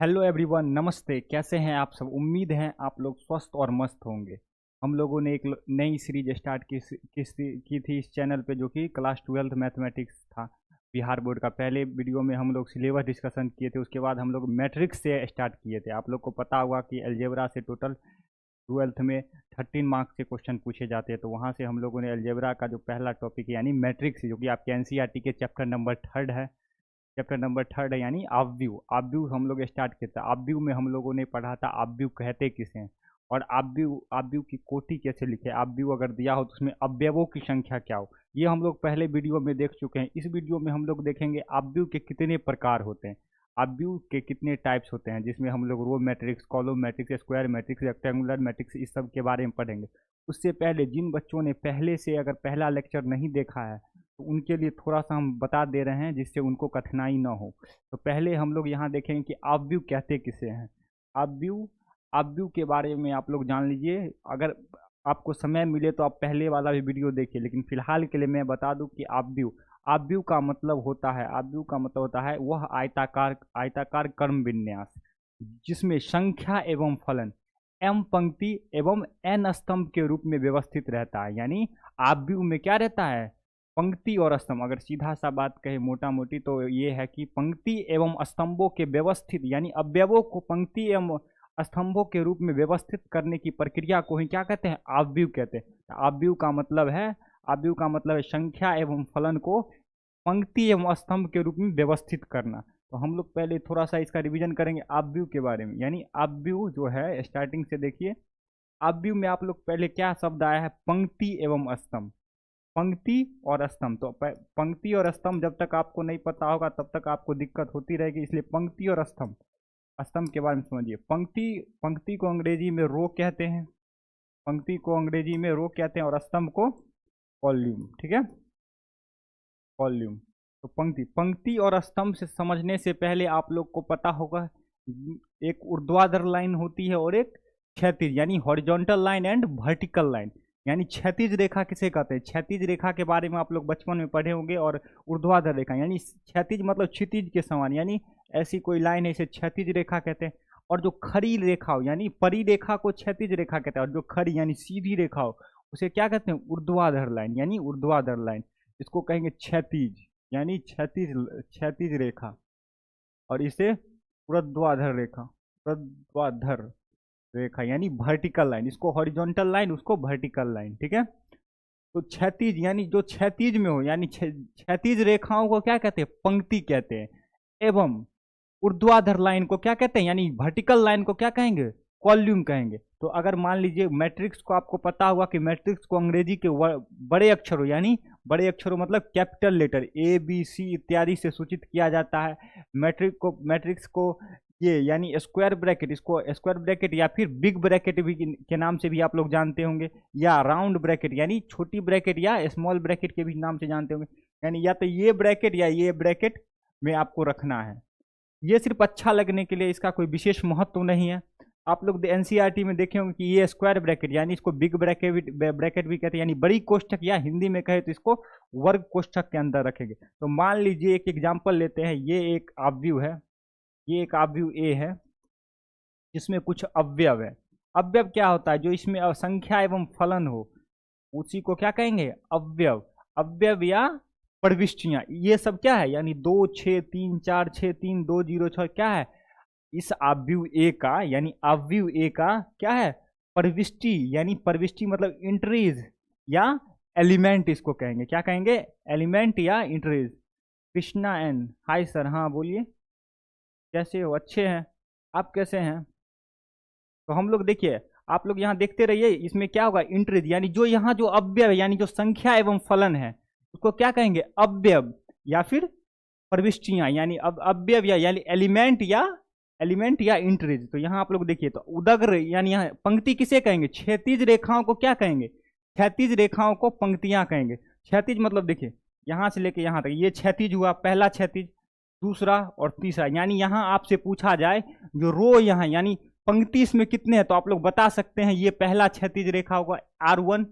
Hello everyone, नमस्ते। कैसे हैं आप सब? उम्मीद है आप लोग स्वस्थ और मस्त होंगे। हम लोगों ने एक नई सीरीज स्टार्ट की थी इस चैनल पे, जो कि क्लास 12th मैथमेटिक्स था। बिहार बोर्ड का पहले वीडियो में हम लोग सिलेबस डिस्कशन किए थे। उसके बाद हम लोग मैट्रिक्स से स्टार्ट किए थे। आप लोग को पता होगा कि अलजेब्रा से टोटल 12th में 13 मार्क्स के क्वेश्चन पूछे जाते हैं। तो वहाँ से हम लोगों ने अलजेब्रा का जो पहला टॉपिक है यानी मैट्रिक्स, जो कि आपके एनसीईआरटी के चैप्टर नंबर 3 है, यानी ऑब्व्यू। ऑब्व्यू हम लोग स्टार्ट किया था। ऑब्व्यू में हम लोगों ने पढ़ा था ऑब्व्यू कहते किसे हैं, और ऑब्व्यू की कोटि कैसे लिखे। ऑब्व्यू अगर दिया हो तो उसमें अवयवों की संख्या क्या हो, ये हम लोग पहले वीडियो में देख चुके हैं। इस वीडियो में हम लोग देखेंगे ऑब्व्यू के कितने प्रकार होते हैं, ऑब्व्यू के कितने टाइप्स होते हैं, जिसमें हम लोग row matrix, column matrix, square matrix, rectangular matrix, इस सब के बारे में पढ़ेंगे। उससे पहले जिन बच्चों ने पहले से अगर पहला लेक्चर नहीं देखा है तो उनके लिए थोड़ा सा हम बता दे रहे हैं, जिससे उनको कठिनाई ना हो। तो पहले हम लोग यहाँ देखेंगे कि ऑब्व्यू कहते किसे हैं। ऑब्व्यू ऑब्व्यू के बारे में आप लोग जान लीजिए। अगर आपको समय मिले तो आप पहले वाला भी वीडियो देखिए, लेकिन फिलहाल के लिए मैं बता दूं कि ऑब्व्यू ऑब्व्यू का मतलब होता है, ऑब्व्यू का मतलब होता है वह आयताकार आयताकार क्रम विन्यास जिसमें संख्या एवं फलन एम पंक्ति एवं एन स्तंभ के रूप में व्यवस्थित रहता है। यानी ऑब्व्यू में क्या रहता है, पंक्ति और स्तंभ। अगर सीधा सा बात कहे मोटा मोटी तो ये है कि पंक्ति एवं स्तंभों के व्यवस्थित, यानी अवयवों को पंक्ति एवं स्तंभों के रूप में व्यवस्थित करने की प्रक्रिया को ही क्या कहते हैं, ऑब्व्यू कहते हैं। ऑब्व्यू का मतलब है संख्या एवं फलन को पंक्ति एवं स्तंभ के रूप में व्यवस्थित करना। तो हम लोग पहले थोड़ा सा इसका रिवीजन करेंगे ऑब्व्यू के बारे में। यानी ऑब्व्यू जो है, स्टार्टिंग से देखिए। ऑब्व्यू में आप लोग पहले क्या शब्द आया है, पंक्ति एवं स्तंभ। पंक्ति और स्तंभ, तो पंक्ति और स्तंभ जब तक आपको नहीं पता होगा तब तक आपको दिक्कत होती रहेगी। इसलिए पंक्ति और स्तंभ, स्तंभ के बारे में समझिए। पंक्ति पंक्ति को अंग्रेजी में रो कहते हैं, पंक्ति को अंग्रेजी में रो कहते हैं, और स्तंभ को कॉल्यूम। ठीक है, कॉल्यूम। तो पंक्ति पंक्ति और स्तंभ से समझने से पहले आप लोग को पता होगा एक ऊर्ध्वाधर लाइन होती है और एक क्षैतिज, यानी horizontal line and vertical line. यानी क्षैतिज रेखा किसे कहते हैं, क्षैतिज रेखा के बारे में आप लोग बचपन में पढ़े होंगे। और ऊर्ध्वाधर रेखा यानी क्षैतिज मतलब क्षितिज के समान, यानी ऐसी कोई लाइन है इसे क्षैतिज रेखा कहते हैं। और जो खड़ी रेखा हो यानी परिरेखा को क्षैतिज रेखा कहते हैं, और जो खड़ी यानी सीधी रेखा हो उसे क्या कहते हैं, ऊर्ध्वाधर लाइन, यानी ऊर्ध्वाधर लाइन। इसको कहेंगे क्षैतिज, यानी क्षैतिज क्षैतिज रेखा। और इसे ऊर्ध्वाधर रेखा, ऊर्ध्वाधर रेखा यानी वर्टिकल लाइन। इसको हॉरिजॉन्टल लाइन, उसको वर्टिकल लाइन। ठीक है, तो क्षैतिज यानी जो क्षैतिज में हो, यानी क्षैतिज रेखाओं को क्या कहते हैं, पंक्ति कहते हैं। एवं ऊर्ध्वाधर लाइन को क्या कहते हैं, यानी वर्टिकल लाइन को क्या कहेंगे, कॉल्यूम कहेंगे। तो अगर मान लीजिए मैट्रिक्स को आपको पता होगा कि मैट्रिक्स को अंग्रेजी के बड़े अक्षरों, यानी बड़े अक्षरों मतलब कैपिटल लेटर ABC इत्यादि से सूचित किया जाता है। मैट्रिक्स को ये यानी स्क्वायर ब्रैकेट, इसको स्क्वायर ब्रैकेट या फिर बिग ब्रैकेट भी के नाम से भी आप लोग जानते होंगे, या राउंड ब्रैकेट यानी छोटी ब्रैकेट या स्मॉल ब्रैकेट के भी नाम से जानते होंगे। यानी या तो ये ब्रैकेट या ये ब्रैकेट में आपको रखना है। ये सिर्फ अच्छा लगने के लिए, इसका कोई विशेष महत्व नहीं है। आप लोग एनसीईआरटी में देखे होंगे कि ये स्क्वायर ब्रैकेट यानी इसको बिग ब्रैकेट भी कहते हैं, यानी बड़ी कोष्ठक, या हिंदी में कहे तो इसको वर्ग कोष्ठक के अंदर रखेंगे। तो मान लीजिए एक एग्जांपल लेते हैं। ये एक ऑब्व्यू है, ये एक ऑब्व्यू ए है जिसमें कुछ अवयव है। अवयव क्या होता है, जो इसमें संख्या एवं फलन हो उसी को क्या कहेंगे, अवयव। अवयव या प्रविष्टियां, ये सब क्या है, यानी 2 6 3 4 6 3 2 0 6 क्या है, इस ऑब्व्यू ए का, यानी ऑब्व्यू ए का क्या है, प्रविष्टि। यानी प्रविष्टि मतलब इंट्रीज या एलिमेंट, इसको कहेंगे, क्या कहेंगे, एलिमेंट या entries. Krishna N, hi sir, हाँ बोलिए, कैसे हो, अच्छे हैं, आप कैसे हैं। तो हम लोग देखिए, आप लोग यहाँ देखते रहिए, इसमें क्या होगा, इंट्रीज, यानी जो यहाँ जो अव्यव है, यानी जो संख्या एवं फलन है उसको क्या कहेंगे, अव्यव या फिर प्रविष्टियां, यानी अब अव्यव या यानी एलिमेंट या इंट्रीज। तो यहाँ आप लोग देखिए, तो उदग्र यानी यहाँ पंक्ति किसे कहेंगे, क्षैतिज रेखाओं को क्या कहेंगे, क्षैतिज रेखाओं को पंक्तियां कहेंगे। क्षैतिज मतलब देखिए यहाँ से लेके यहाँ तक, ये क्षैतिज हुआ, पहला क्षैतिज, दूसरा और तीसरा। यानी यहाँ आपसे पूछा जाए जो रो यहाँ यानी पंक्ति इसमें कितने हैं, तो आप लोग बता सकते हैं ये पहला क्षैतिज रेखा होगा R1।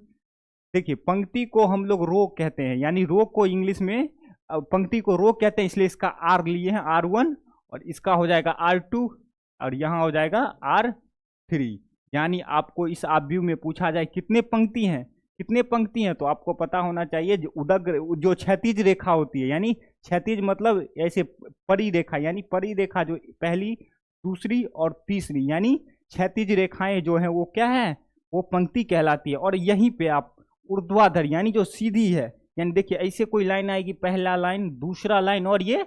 देखिए पंक्ति को हम लोग रो कहते हैं, यानी रो को इंग्लिश में पंक्ति को रो कहते हैं, इसलिए इसका R लिए हैं R1, और इसका हो जाएगा R2, और यहाँ हो जाएगा R3। यानी आपको इस आव्यूह में पूछा जाए कितने पंक्ति हैं, कितने पंक्ति हैं, तो आपको पता होना चाहिए जो उदग्र जो क्षैतिज रेखा होती है, यानी क्षैतिज मतलब ऐसे परिरेखा, यानी परिरेखा जो पहली, दूसरी और तीसरी, यानी क्षैतिज रेखाएं जो हैं वो क्या है, वो पंक्ति कहलाती है। और यहीं पे आप ऊर्ध्वाधर यानी जो सीधी है, यानी देखिए ऐसे कोई लाइन आएगी, पहला लाइन, दूसरा लाइन और ये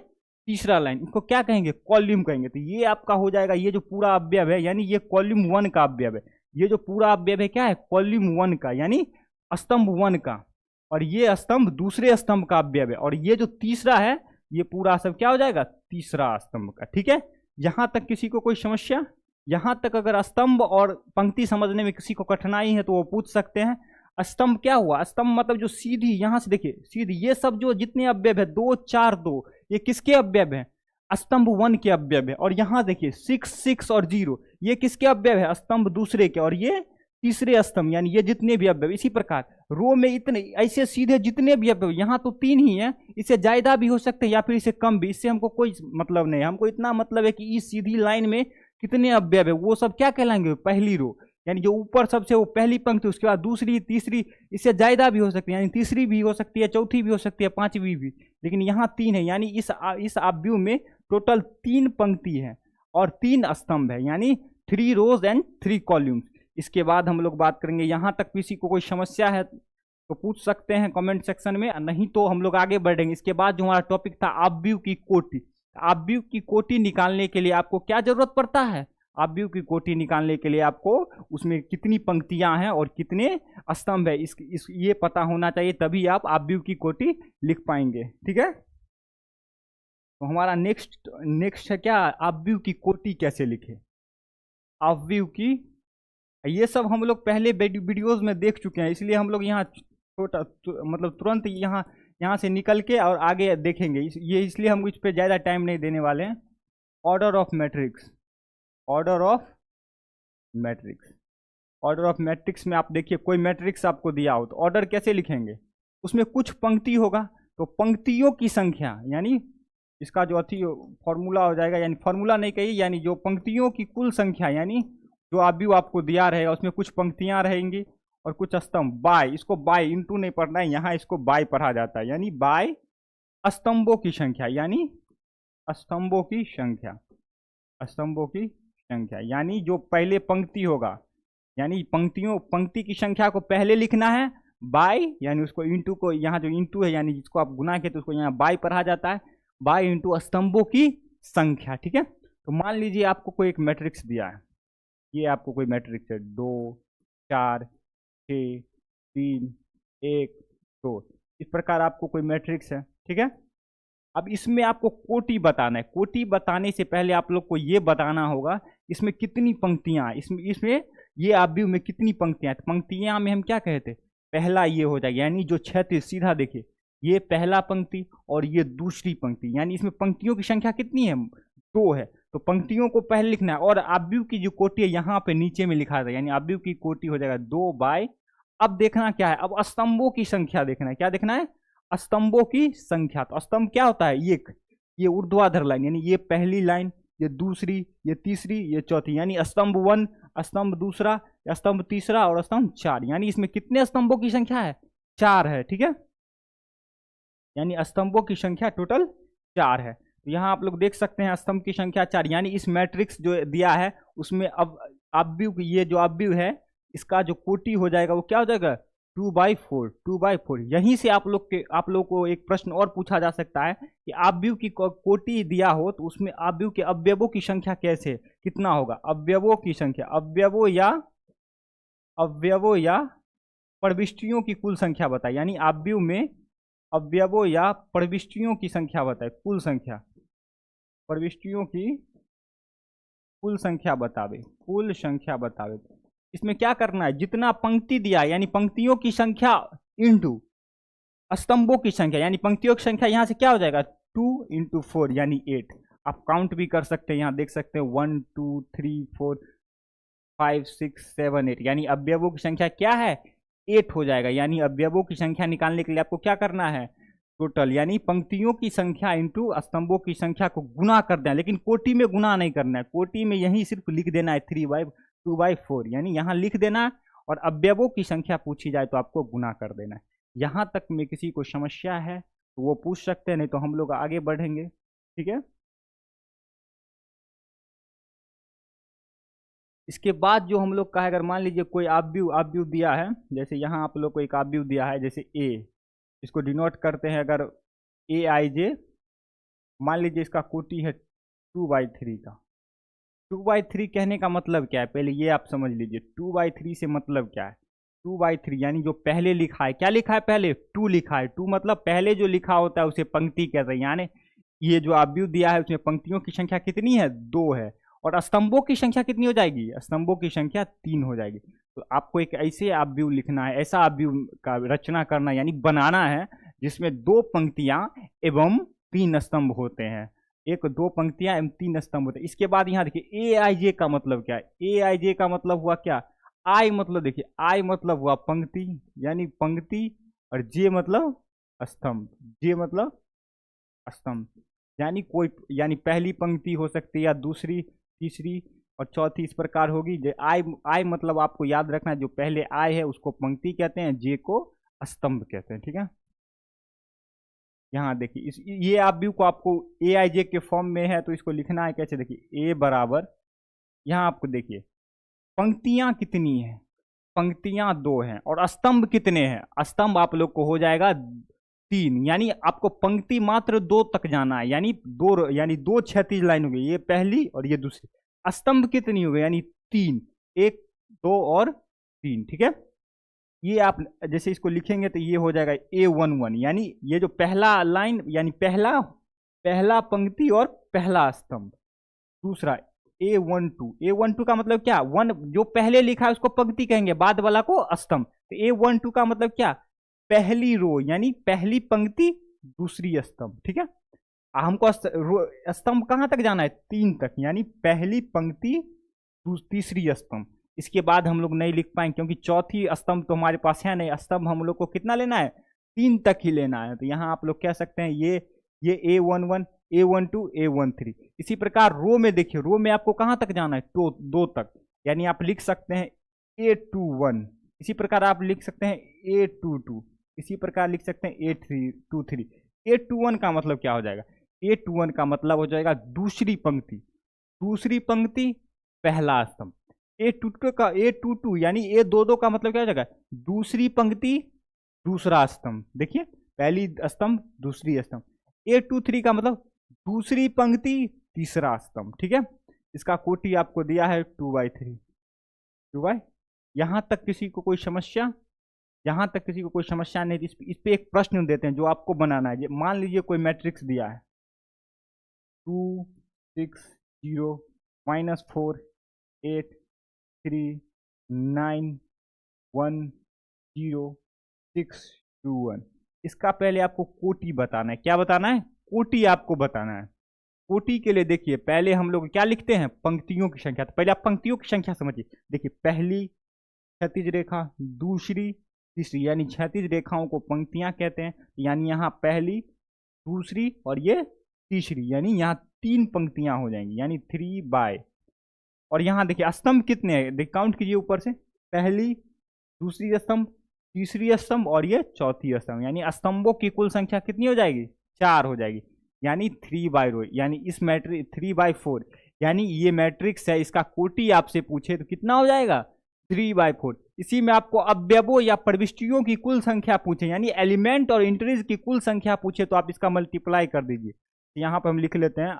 तीसरा लाइन, इसको क्या कहेंगे, कॉलम कहेंगे। तो ये आपका हो जाएगा, ये जो पूरा अवयव है यानी ये कॉलम 1 का अवयव है। ये जो पूरा अवयव है क्या है, कॉलम 1 का, यानी स्तंभ 1 का। और ये स्तंभ दूसरे स्तंभ का अवयव है। और ये जो तीसरा है ये पूरा सब क्या हो जाएगा, तीसरा स्तंभ का। ठीक है, यहां तक किसी को कोई समस्या? यहां तक अगर स्तंभ और पंक्ति समझने में किसी को कठिनाई है तो वो पूछ सकते हैं। स्तंभ क्या हुआ, स्तंभ मतलब जो सीधी, यहां से देखिए सीधी, ये सब जो जितने अवयव है 2 4 2, ये किसके अवयव है, स्तंभ 1 के अवयव है। और यहां देखिए 6 6 और 0, ये किसके अवयव है, स्तंभ दूसरे के, और ये तीसरे स्तंभ, यानी ये जितने भी अवयव। इसी प्रकार रो में इतने ऐसे सीधे जितने भी अवयव, यहाँ तो 3 ही है, इससे ज्यादा भी हो सकते हैं या फिर इससे कम भी, इससे हमको कोई मतलब नहीं। हमको इतना मतलब है कि इस सीधी लाइन में कितने अवयव है वो सब क्या कहलाएंगे, पहली रो, यानी जो ऊपर सबसे वो पहली पंक्ति, उसके बाद दूसरी, तीसरी, इससे ज्यादा भी हो सकती है, यानी तीसरी भी हो सकती है, चौथी भी हो सकती है, पांचवी भी। लेकिन यहाँ 3 है, यानी इस आव्यूह में टोटल 3 पंक्ति है और 3 स्तंभ है, यानी 3 रोज एंड 3 कॉलम्स। इसके बाद हम लोग बात करेंगे, यहाँ तक किसी को कोई समस्या है तो पूछ सकते हैं कमेंट सेक्शन में, नहीं तो हम लोग आगे बढ़ेंगे। इसके बाद जो हमारा टॉपिक था आव्यूह की कोटि। आव्यूह की कोटि निकालने के लिए आपको क्या जरूरत पड़ता है, आव्यूह की कोटि निकालने के लिए आपको उसमें कितनी पंक्तियां हैं और कितने स्तंभ है ये पता होना चाहिए, तभी आप आव्यूह की कोटि लिख पाएंगे। ठीक है, तो हमारा नेक्स्ट है क्या, आव्यूह की कोटि कैसे लिखे। आव्यूह की, ये सब हम लोग पहले वीडियोज में देख चुके हैं, इसलिए हम लोग यहाँ छोटा मतलब तुरंत यहाँ से निकल के और आगे देखेंगे। ये इसलिए हम इस पर ज़्यादा टाइम नहीं देने वाले हैं। Order of matrix, order of matrix, order of matrix में आप देखिए कोई मैट्रिक्स आपको दिया हो तो ऑर्डर कैसे लिखेंगे, उसमें कुछ पंक्ति होगा तो पंक्तियों की संख्या, यानी इसका जो अथी फॉर्मूला हो जाएगा, यानी फॉर्मूला नहीं कहिए, यानी जो पंक्तियों की कुल संख्या, यानी जो आव्यूह आपको दिया रहेगा उसमें कुछ पंक्तियां रहेंगी और कुछ स्तंभ। बाय, इसको बाय इंटू नहीं पढ़ना है, यहाँ इसको बाय पढ़ा जाता है, यानी बाय स्तंभों की संख्या, यानी स्तंभों की संख्या, स्तंभों की संख्या, यानी जो पहले पंक्ति होगा, यानी पंक्ति की संख्या को पहले लिखना है बाय, यानी उसको इंटू को, यहाँ जो इंटू है यानी जिसको आप गुना के तो उसको यहाँ बाय पढ़ा जाता है, बाय इंटू स्तंभों की संख्या। ठीक है, तो मान लीजिए आपको कोई एक मैट्रिक्स दिया है, ये आपको कोई मैट्रिक्स है 2 4 6 3 1 2, इस प्रकार आपको कोई मैट्रिक्स है। ठीक है, अब इसमें आपको कोटि बताना है। कोटि बताने से पहले आप लोग को ये बताना होगा इसमें कितनी पंक्तियां, इसमें ये आव्यूह में कितनी पंक्तियां। पंक्तियां में हम क्या कहते, पहला ये हो जाएगा, यानी जो क्षैतिज, सीधा देखिए ये पहला पंक्ति और ये दूसरी पंक्ति, यानी इसमें पंक्तियों की संख्या कितनी है, 2 है, तो पंक्तियों को पहले लिखना है। और आव्यूह की जो कोटि है यहाँ पे नीचे में लिखा था, यानी आव्यूह की कोटि हो जाएगा 2 बाय। अब देखना क्या है, अब स्तंभों की संख्या देखना है, क्या देखना है, स्तंभों की संख्या। तो स्तंभ क्या होता है, ये ऊर्ध्वाधर लाइन, यानी ये पहली लाइन, ये दूसरी, ये तीसरी, ये चौथी, यानी स्तंभ 1, स्तंभ दूसरा, स्तंभ तीसरा और स्तंभ 4, यानी इसमें कितने स्तंभों की संख्या है, 4 है। ठीक है, यानी स्तंभों की संख्या टोटल 4 है। तो यहाँ आप लोग देख सकते हैं स्तंभ की संख्या 4, यानी इस मैट्रिक्स जो दिया है उसमें अब आव्यूह, ये जो आव्यूह है इसका जो कोटि हो जाएगा वो क्या हो जाएगा, 2/4, 2/4। यहीं से आप लोग को एक प्रश्न और पूछा जा सकता है कि आव्यूह की कोटि दिया हो तो उसमें आव्यूह के अवयवों की संख्या कैसे, कितना होगा, अवयवों की संख्या, अवयवों या प्रविष्टियों की कुल संख्या बताए, यानी आव्यूह में अवयवों या प्रविष्टियों की संख्या बताए, कुल संख्या, प्रविष्टियों की कुल संख्या बतावे, कुल संख्या बतावे। इसमें क्या करना है, जितना पंक्ति दिया यानी पंक्तियों की संख्या इंटू स्तंभों की संख्या, यानी पंक्तियों की संख्या यहाँ से क्या हो जाएगा, 2 × 4 यानी 8। आप काउंट भी कर सकते हैं, यहाँ देख सकते हैं 1 2 3 4 5 6 7 8, यानी अवयवों की संख्या क्या है, 8 हो जाएगा। यानी अवयवों की संख्या निकालने के लिए आपको क्या करना है, टोटल यानी पंक्तियों की संख्या इंटू स्तंभों की संख्या को गुना कर दें, लेकिन कोटि में गुना नहीं करना है, कोटि में यही सिर्फ लिख देना है 3/2/4, यानी यहाँ लिख देना है और अवयवों की संख्या पूछी जाए तो आपको गुना कर देना है। यहाँ तक में किसी को समस्या है तो वो पूछ सकते हैं, नहीं तो हम लोग आगे बढ़ेंगे। ठीक है, इसके बाद जो हम लोग का है, अगर मान लीजिए कोई आव्यूह दिया है, जैसे यहाँ आप लोग को एक आव्यूह दिया है जैसे ए, इसको डिनोट करते हैं अगर AIJ, मान लीजिए इसका कोटि है 2/3 का। 2/3 कहने का मतलब क्या है, पहले ये आप समझ लीजिए 2/3 से मतलब क्या है। 2/3 यानी जो पहले लिखा है, क्या लिखा है पहले, 2 लिखा है। 2 मतलब पहले जो लिखा होता है उसे पंक्ति कहते हैं, यानी ये जो आव्यूह दिया है उसमें पंक्तियों की संख्या कितनी है, 2 है, और स्तंभों की संख्या कितनी हो जाएगी, स्तंभों की संख्या 3 हो जाएगी। तो आपको एक ऐसे आव्यूह लिखना है, ऐसा आव्यूह का रचना करना यानी बनाना है जिसमें 2 पंक्तियां एवं 3 स्तंभ होते हैं, 2 पंक्तियां एवं 3 स्तंभ होते हैं। इसके बाद यहाँ देखिए AIJ का मतलब क्या है, AIJ का मतलब हुआ क्या, आई मतलब देखिए, आई मतलब हुआ पंक्ति यानी पंक्ति, और जे मतलब स्तंभ, जे मतलब स्तंभ, यानी कोई, यानी पहली पंक्ति हो सकती है या दूसरी, तीसरी और चौथी इस प्रकार होगी। जे आई, आई मतलब आपको याद रखना है जो पहले आई है उसको पंक्ति कहते हैं, जे को स्तंभ कहते हैं। ठीक है, यहाँ देखिए इस ये आव्यूह को आपको AIJ के फॉर्म में है तो इसको लिखना है कैसे, देखिए A बराबर, यहाँ आपको देखिए पंक्तियां कितनी है, पंक्तियां 2 हैं, और स्तंभ कितने हैं, स्तंभ आप लोग को हो जाएगा 3, यानी आपको पंक्ति मात्र 2 तक जाना है, यानी 2 क्षैतिज लाइन हो गई, ये पहली और ये दूसरी। स्तंभ कितनी हो गई, यानी 3, 1 2 और 3। ठीक है, ये आप जैसे इसको लिखेंगे तो ये हो जाएगा A11, यानी ये जो पहला लाइन यानी पहला पंक्ति और पहला स्तंभ। दूसरा A12 का मतलब क्या, 1 जो पहले लिखा है उसको पंक्ति कहेंगे, बाद वाला को स्तंभ। तो A12 का मतलब क्या, पहली रो यानी पहली पंक्ति दूसरी स्तंभ। ठीक है, हमको स्तंभ कहां तक जाना है, 3 तक, यानी पहली पंक्ति तीसरी स्तंभ। इसके बाद हम लोग नहीं लिख पाएंगे क्योंकि चौथी स्तंभ तो हमारे पास है नहीं, स्तंभ हम लोग को कितना लेना है, 3 तक ही लेना है। तो यहाँ आप लोग कह सकते हैं ये A11, A12, A13। इसी प्रकार रो में देखिए, रो में आपको कहाँ तक जाना है, तो 2 तक, यानी आप लिख सकते हैं A21। इसी प्रकार आप लिख सकते हैं A22, इसी प्रकार लिख सकते हैं A23। A21 का मतलब क्या हो जाएगा, A21 का मतलब हो जाएगा दूसरी पंक्ति पहला स्तंभ। A22 यानी A22 का मतलब क्या हो जाएगा, दूसरी पंक्ति दूसरा स्तंभ। देखिए पहली स्तंभ दूसरी स्तंभ। A23 का मतलब दूसरी पंक्ति तीसरा स्तंभ। ठीक है, इसका कोटि आपको दिया है 2/3। यहां तक किसी को कोई समस्या, यहां तक किसी को कोई समस्या नहीं। इस पे एक प्रश्न देते हैं जो आपको बनाना है। मान लीजिए कोई मैट्रिक्स दिया है 2 6 0 -4 8 3 9 1 0 6 2 1। इसका पहले आपको कोटि बताना है। क्या बताना है, कोटि आपको बताना है। कोटि के लिए देखिए पहले हम लोग क्या लिखते हैं, पंक्तियों की संख्या। तो पहले आप पंक्तियों की संख्या समझिए। देखिए पहली क्षैतिज रेखा, दूसरी, तीसरी, यानी क्षैतिज रेखाओं को पंक्तियां कहते हैं। यानी यहाँ पहली, दूसरी और ये तीसरी, यानी यहाँ 3 पंक्तियां हो जाएंगी, यानी 3/। और यहाँ देखिए स्तंभ कितने हैं, देखिए काउंट कीजिए ऊपर से, पहली, दूसरी स्तंभ, तीसरी स्तंभ और ये चौथी स्तंभ, यानी स्तंभों की कुल संख्या कितनी हो जाएगी, 4 हो जाएगी, यानी 3/रो, यानी इस मैट्रिक्स 3/4, यानी ये मैट्रिक्स है, इसका कोटि आपसे पूछे तो कितना हो जाएगा, 3/4। इसी में आपको अवयवों या प्रविष्टियों की कुल संख्या पूछे, यानी एलिमेंट और इंटरीज की कुल संख्या पूछे तो आप इसका मल्टीप्लाई कर दीजिए। यहाँ पर हम लिख लेते हैं,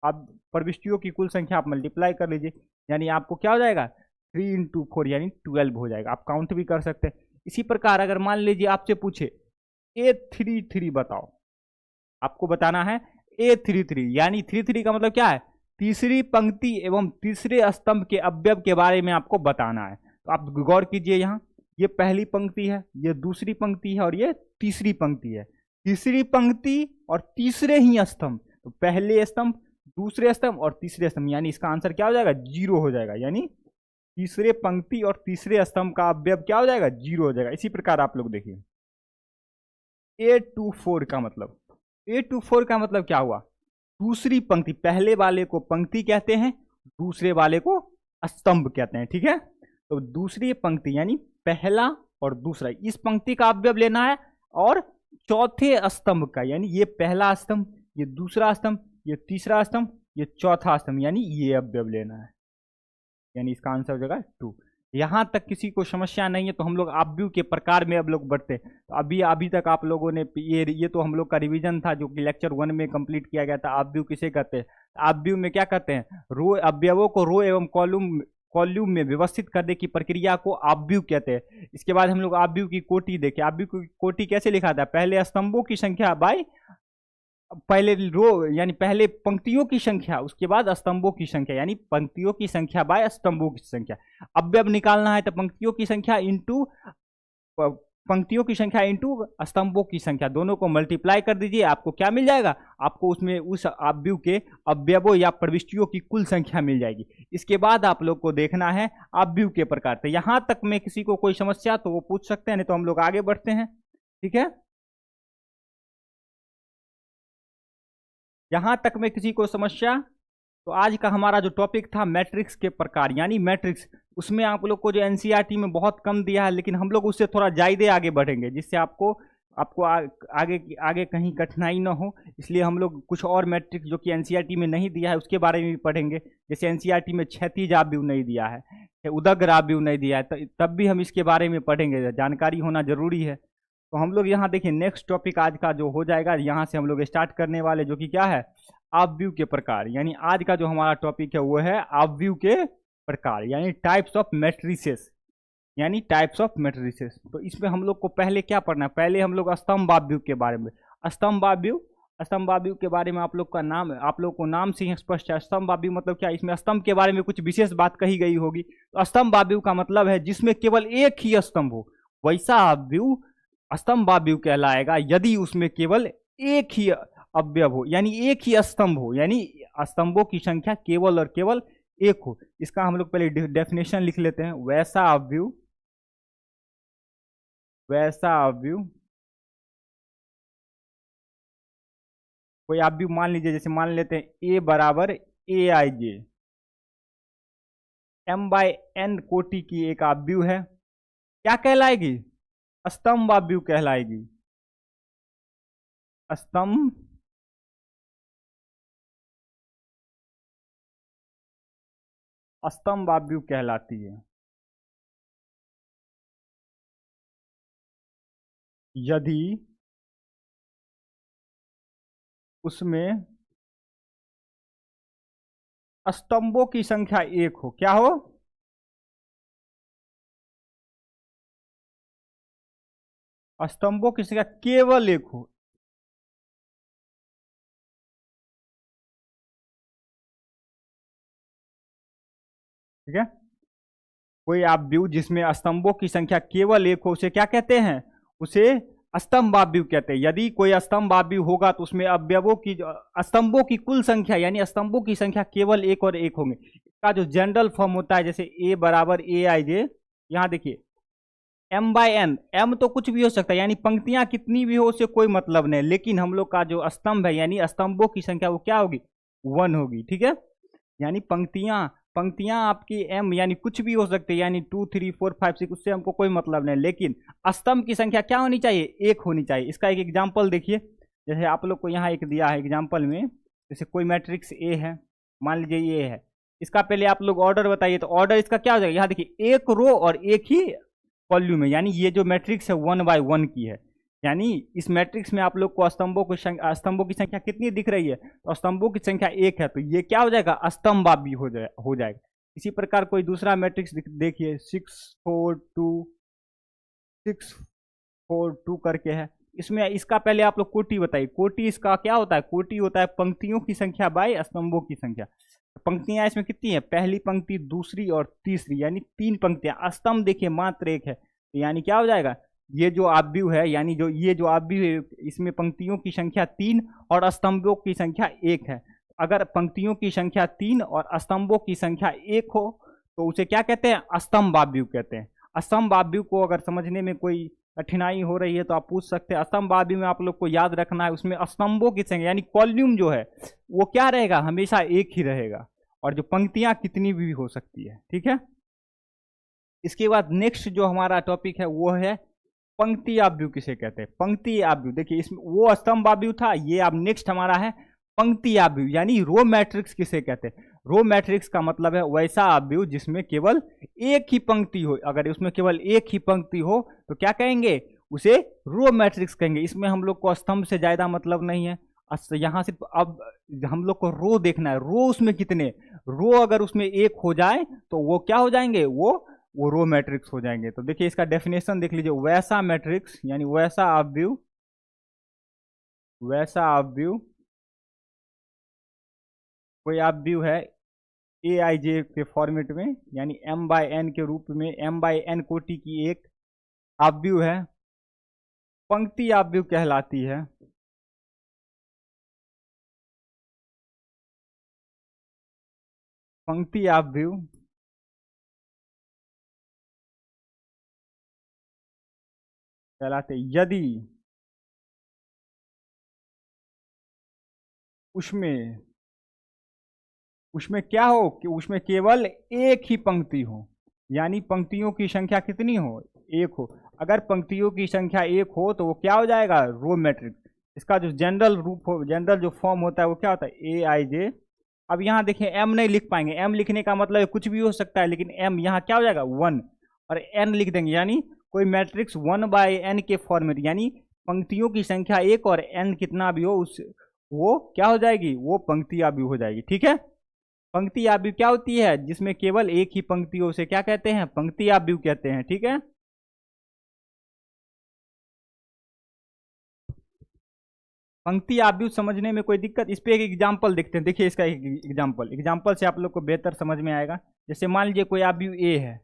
अब प्रविष्टियों की कुल संख्या आप मल्टीप्लाई कर लीजिए, यानी आपको क्या हो जाएगा, 3 × 4 यानी 12 हो जाएगा। आप काउंट भी कर सकते हैं। इसी प्रकार अगर मान लीजिए आपसे पूछे A33 बताओ, आपको बताना है A33, यानी 33 का मतलब क्या है, तीसरी पंक्ति एवं तीसरे स्तंभ के अवयव के बारे में आपको बताना है। तो आप गौर कीजिए, यहाँ ये पहली पंक्ति है, ये दूसरी पंक्ति है और ये तीसरी पंक्ति है। तीसरी पंक्ति और तीसरे ही स्तंभ, तो पहले स्तंभ, दूसरे स्तंभ और तीसरे स्तंभ, यानी इसका आंसर क्या हो जाएगा, 0 हो जाएगा। यानी तीसरे पंक्ति और तीसरे स्तंभ का अवयव क्या हो जाएगा, 0 हो जाएगा। इसी प्रकार आप लोग देखिए A24 का मतलब, A24 का मतलब क्या हुआ? दूसरी पंक्ति, पहले वाले को पंक्ति कहते हैं, दूसरे वाले को स्तंभ कहते हैं, ठीक है। तो दूसरी पंक्ति यानी पहला और दूसरा, इस पंक्ति का अवयव लेना है, और चौथे स्तंभ का, यानी ये पहला स्तंभ, ये दूसरा स्तंभ, ये तीसरा स्तंभ, ये चौथा स्तंभ, यानी ये अवयव लेना है, यानी इसका आंसर हो जाएगा 2। यहां तक किसी को समस्या नहीं है तो हम लोग अवयव के प्रकार में अब लोग बढ़ते हैं। तो अभी तक आप लोगों ने ये तो हम लोग का रिवीजन था जो कि लेक्चर 1 में कंप्लीट किया गया था। अवयव किसे कहते हैं? अवयव में क्या कहते हैं? रो, अवयवों को रो एवं कॉलम में व्यवस्थित करने की प्रक्रिया को अवयव कहते हैं। इसके बाद हम लोग अवयव की कोटि देखे। अवयव की कोटि कैसे लिखा था? पहले स्तंभों की संख्या बाय पहले रो, यानी पहले पंक्तियों की संख्या, उसके बाद स्तंभों की संख्या, यानी पंक्तियों की संख्या बाय स्तंभों की संख्या। अवयव निकालना है तो पंक्तियों की संख्या इंटू स्तंभों की संख्या, दोनों को मल्टीप्लाई कर दीजिए, आपको क्या मिल जाएगा? आपको उसमें उस अवयव के अवयवों या प्रविष्टियों की कुल संख्या मिल जाएगी। इसके बाद आप लोग को देखना है अवयव के प्रकार। तो यहां तक में किसी को कोई समस्या तो वो पूछ सकते हैं, नहीं तो हम लोग आगे बढ़ते हैं, ठीक है। यहां तक में किसी को समस्या? तो आज का हमारा जो टॉपिक था मैट्रिक्स के प्रकार, यानी मैट्रिक्स, उसमें आप लोग को जो एनसीईआरटी में बहुत कम दिया है, लेकिन हम लोग उससे थोड़ा ज्यादा आगे बढ़ेंगे, जिससे आपको आगे कहीं कठिनाई ना हो। इसलिए हम लोग कुछ और मैट्रिक्स जो कि एनसीईआरटी में नहीं दिया है उसके बारे में भी पढ़ेंगे। जैसे एनसीईआरटी में क्षैतिज अवयव नहीं दिया है, उदग्र अवयव नहीं दिया है, तब भी हम इसके बारे में पढ़ेंगे, जानकारी होना जरूरी है। तो हम लोग यहाँ देखिए नेक्स्ट टॉपिक आज का जो हो जाएगा, यहाँ से हम लोग स्टार्ट करने वाले, जो कि क्या है? अवयव के प्रकार। यानी आज का जो हमारा टॉपिक है वो है अवयव के प्रकार, यानी टाइप्स ऑफ मैट्रिसेस, यानी टाइप्स ऑफ मैट्रिसेस। तो इसमें हम लोग को पहले क्या पढ़ना है? पहले हम लोग स्तंभ अवयव के बारे में, स्तंभ अवयव के बारे में आप लोग को नाम से ही स्पष्ट है। स्तंभ अवयव मतलब क्या? इसमें स्तंभ के बारे में कुछ विशेष बात कही गई होगी। तो स्तंभ अवयव का मतलब है जिसमें केवल एक ही स्तंभ हो, वैसा अवयव स्तंभ अवयव कहलाएगा यदि उसमें केवल एक ही अवयव हो, यानी एक ही स्तंभ हो, यानी स्तंभों की संख्या केवल और केवल एक हो। इसका हम लोग पहले डेफिनेशन लिख लेते हैं। वैसा अवयव कोई अवयव मान लीजिए, जैसे मान लेते हैं A बराबर AIJ, M/n कोटि की एक अवयव है, क्या कहलाएगी? स्तंभ अवयव कहलाएगी। स्तंभ अवयव कहलाती है यदि उसमें स्तंभों की संख्या एक हो। क्या हो? स्तंभों की संख्या केवल एक हो। ठीक है, कोई अवयव जिसमें स्तंभों की संख्या केवल एक हो उसे क्या कहते हैं? उसे स्तंभ अवयव कहते हैं। यदि कोई स्तंभ अवयव होगा तो उसमें अवयवों की, स्तंभों की कुल संख्या, यानी स्तंभों की संख्या केवल एक और एक होंगे। इसका जो जनरल फॉर्म होता है, जैसे A बराबर AIJ, यहाँ देखिए M/n, M तो कुछ भी हो सकता है, यानी पंक्तियां कितनी भी हो उससे कोई मतलब नहीं, लेकिन हम लोग का जो स्तंभ है यानी स्तंभों की संख्या वो क्या होगी? 1 होगी। ठीक है, यानी पंक्तियां आपकी M यानी कुछ भी हो सकती है, यानी 2 3 4 5 6, उससे हमको कोई मतलब नहीं, लेकिन स्तंभ की संख्या क्या होनी चाहिए? एक होनी चाहिए। इसका एक एग्जाम्पल देखिए, जैसे आप लोग को यहाँ एक दिया है एग्जाम्पल में, जैसे कोई मैट्रिक्स A है, मान लीजिए ये है, इसका पहले आप लोग ऑर्डर बताइए, तो ऑर्डर इसका क्या हो जाएगा? यहाँ देखिए एक रो और एक ही कॉलम है, यानी ये जो मैट्रिक्स है 1 बाय 1 की है, यानी इस मैट्रिक्स में आप लोग को स्तंभों की संख्या कितनी दिख रही है? तो स्तंभों की संख्या एक है, तो ये क्या हो जाएगा? स्तंभ अवयव हो जाएगा। इसी प्रकार कोई दूसरा मैट्रिक्स देखिए 6 4 2 करके है, इसमें इसका पहले आप लोग कोटि बताइए। कोटि इसका क्या होता है? कोटि होता है पंक्तियों की संख्या बाय स्तंभों की संख्या। पंक्तियां इसमें कितनी है? पहली पंक्ति, दूसरी और तीसरी, यानी 3 पंक्तियां। स्तंभ देखिए मात्र एक है, तो यानी क्या हो जाएगा? ये जो अवयव है, यानी ये जो अवयव है, इसमें पंक्तियों की संख्या 3 और स्तंभों की संख्या 1 है। अगर पंक्तियों की संख्या 3 और स्तंभों की संख्या 1 हो तो उसे क्या कहते हैं? स्तंभ अवयव कहते हैं। स्तंभ अवयव को अगर समझने में कोई कठिनाई हो रही है तो आप पूछ सकते हैं। स्तंभ आदि में आप लोग को याद रखना है, उसमें स्तंभों की संख्या यानी कॉल्यूम जो है वो क्या रहेगा, हमेशा एक ही रहेगा, और जो पंक्तियां कितनी भी हो सकती है, ठीक है। इसके बाद नेक्स्ट जो हमारा टॉपिक है वो है पंक्ति आव्यूह किसे कहते हैं। पंक्ति आव्यूह देखिए, इसमें वो स्तंभ आव्यूह था, ये अब नेक्स्ट हमारा है पंक्ति आव्यूह यानी रो मैट्रिक्स किसे कहते हैं। रो मैट्रिक्स का मतलब है वैसा आव्यूह जिसमें केवल एक ही पंक्ति हो। अगर उसमें केवल एक ही पंक्ति हो तो क्या कहेंगे, उसे रो मैट्रिक्स कहेंगे। इसमें हम लोग को स्तंभ से ज्यादा मतलब नहीं है, यहाँ से अब हम लोग को रो देखना है, रो उसमें कितने, रो अगर उसमें एक हो जाए तो वो क्या हो जाएंगे, वो रो मैट्रिक्स हो जाएंगे। तो देखिए इसका डेफिनेशन देख लीजिए, वैसा मैट्रिक्स यानी वैसा आव्यूह, वैसा आव्यूह कोई आव्यूह है ए आई जे के फॉर्मेट में, यानी m बाय n के रूप में, m बाय n कोटि की एक आव्यूह है, पंक्ति आव्यूह कहलाती है। पंक्ति आव्यूह कहलाते यदि उसमें उसमें क्या हो कि उसमें केवल एक ही पंक्ति हो, यानी पंक्तियों की संख्या कितनी हो, एक हो। अगर पंक्तियों की संख्या एक हो तो वो क्या हो जाएगा, रो मैट्रिक्स। इसका जो जनरल रूप हो, जनरल जो फॉर्म होता है वो क्या होता है, ए आई जे। अब यहाँ देखिए एम नहीं लिख पाएंगे, एम लिखने का मतलब है कुछ भी हो सकता है, लेकिन एम यहाँ क्या हो जाएगा, वन, और एन लिख देंगे, यानी कोई मैट्रिक्स वन बाय एन के फॉर्मेट, यानी पंक्तियों की संख्या एक और एन कितना भी हो उस वो क्या हो जाएगी, वो पंक्ति आव्यूह हो जाएगी, ठीक है। पंक्ति आव्यूह क्या होती है, जिसमें केवल एक ही पंक्ति हो, उसे क्या कहते हैं, पंक्ति आव्यूह कहते हैं, ठीक है। पंक्ति आव्यूह समझने में कोई दिक्कत, इस पे एक एग्जांपल देखते हैं। देखिए इसका एक एग्जांपल से आप लोग को बेहतर समझ में आएगा। जैसे मान लीजिए कोई आव्यूह ए है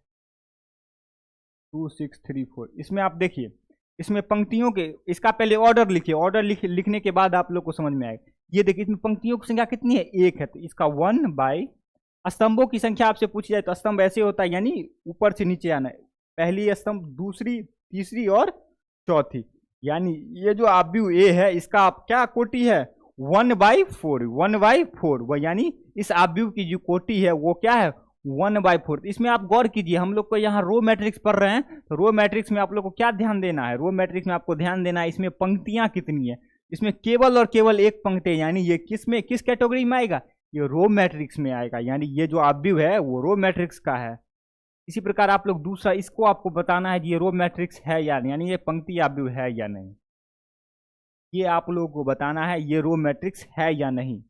2 6 3 4, इसमें आप देखिए, इसमें पंक्तियों के, इसका पहले ऑर्डर लिखिए, ऑर्डर लिखने के बाद आप लोग को समझ में आएगा। ये देखिए इसमें पंक्तियों की संख्या कितनी है, एक है, तो इसका 1 बाय, स्तंभों की संख्या आपसे पूछी जाए तो स्तंभ ऐसे होता है, यानी ऊपर से नीचे आना है, पहली स्तंभ, दूसरी, तीसरी और चौथी। यानी ये जो आव्यूह ए है इसका आप क्या कोटि है, 1/4, 1/4, वह यानी इस आव्यूह की जो कोटि है वो क्या है, 1/4। इसमें आप गौर कीजिए, हम लोग को यहाँ रो मैट्रिक्स पढ़ रहे हैं, तो रो मैट्रिक्स में आप लोग को क्या ध्यान देना है, रो मैट्रिक्स में आपको ध्यान देना है इसमें पंक्तियां कितनी है। इसमें केवल और केवल एक पंक्ति, यानी ये किस कैटेगरी में आएगा, ये रो मैट्रिक्स में आएगा, यानी ये जो आव्यूह है वो रो मैट्रिक्स का है। इसी प्रकार आप लोग दूसरा, इसको आपको बताना है कि ये रो मैट्रिक्स है या नहीं, यानी ये पंक्ति आव्यूह है या नहीं, ये आप लोगों को बताना है ये रो मैट्रिक्स है या नहीं।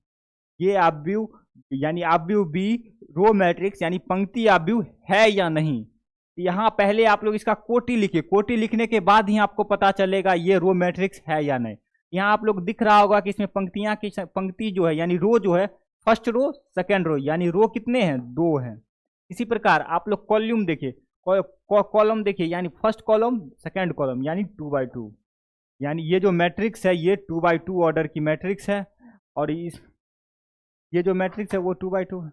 ये आव्यूह यानी आव्यूह बी रो मैट्रिक्स यानी पंक्ति आव्यूह है या नहीं। यहाँ पहले आप लोग इसका कोटि लिखिए, कोटि लिखने के बाद ही आपको पता चलेगा ये रो मैट्रिक्स है या नहीं। यहाँ आप लोग दिख रहा होगा कि इसमें पंक्तियां की पंक्ति जो है यानी रो जो है, फर्स्ट रो सेकेंड रो, यानी रो कितने हैं, दो हैं। इसी प्रकार आप लोग कॉल्यूम देखिए, कॉलम देखिए, यानी फर्स्ट कॉलम सेकेंड कॉलम, यानी 2/2, यानी ये जो मैट्रिक्स है ये 2/2 ऑर्डर की मैट्रिक्स है, और ये जो मैट्रिक्स है वो 2/2 है,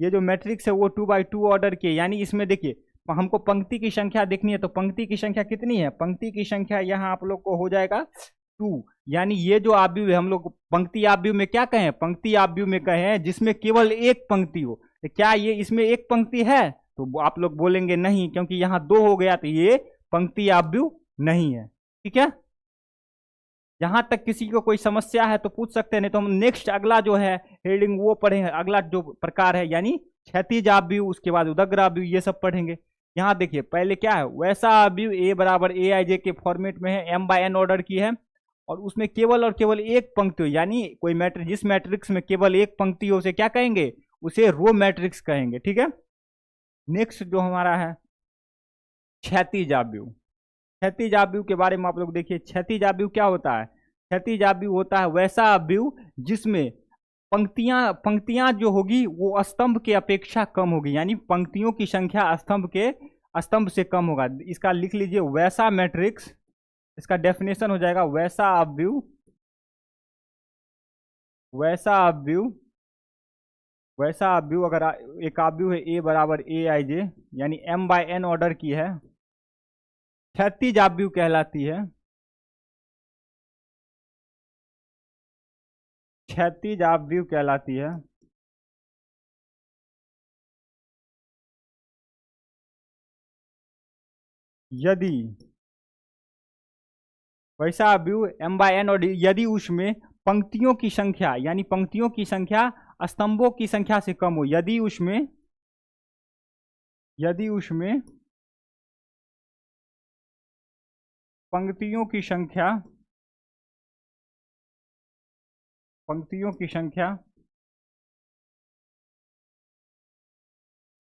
ये जो मैट्रिक्स है वो 2/2 ऑर्डर के, यानी इसमें देखिए हमको पंक्ति की संख्या देखनी है, तो पंक्ति की संख्या कितनी है, पंक्ति की संख्या यहाँ आप लोग को हो जाएगा 2, यानी ये जो आव्यूह है हम लोग पंक्ति आव्यूह में क्या कहें, पंक्ति आव्यूह में कहें जिसमें केवल एक पंक्ति हो। तो क्या ये इसमें एक पंक्ति है, तो आप लोग बोलेंगे नहीं, क्योंकि यहाँ दो हो गया, तो ये पंक्ति आव्यूह नहीं है, ठीक है। यहां तक किसी को कोई समस्या है तो पूछ सकते हैं, नहीं तो हम नेक्स्ट अगला जो है हेडिंग वो पढ़ेंगे, अगला जो प्रकार है यानी क्षैतिज आव्यूह, उसके बाद उदग्र आव्यूह, ये सब पढ़ेंगे। यहाँ देखिए पहले क्या है, वैसा आव्यूह ए बराबर ए आई जे के फॉर्मेट में है, m/n ऑर्डर की है, और उसमें केवल और केवल एक पंक्ति हो, यानी कोई मैट्रिक्स, जिस मैट्रिक्स में केवल एक पंक्ति हो उसे क्या कहेंगे, उसे रो मैट्रिक्स कहेंगे, ठीक है। नेक्स्ट जो हमारा है क्षैतिज आव्यूह। क्षैतिज आव्यूह के बारे में आप लोग देखिए, क्षैतिज आव्यूह क्या होता है, क्षैतिज आव्यूह होता है वैसा आव्यूह जिसमें पंक्तियां जो होगी वो स्तंभ के अपेक्षा कम होगी, यानी पंक्तियों की संख्या स्तंभ से कम होगा। इसका लिख लीजिए वैसा मैट्रिक्स, इसका डेफिनेशन हो जाएगा वैसा आव्यूह, वैसा आव्यूह अगर एक आव्यूह है ए बराबर ए आई जे, यानी m/n ऑर्डर की है, क्षैतिज आव्यूह कहलाती है, क्षैतिज आव्यूह कहलाती है। यदि वैसा आव्यूह m/n और यदि उसमें पंक्तियों की संख्या यानी पंक्तियों की संख्या स्तंभों की संख्या से कम हो, यदि उसमें पंक्तियों की संख्या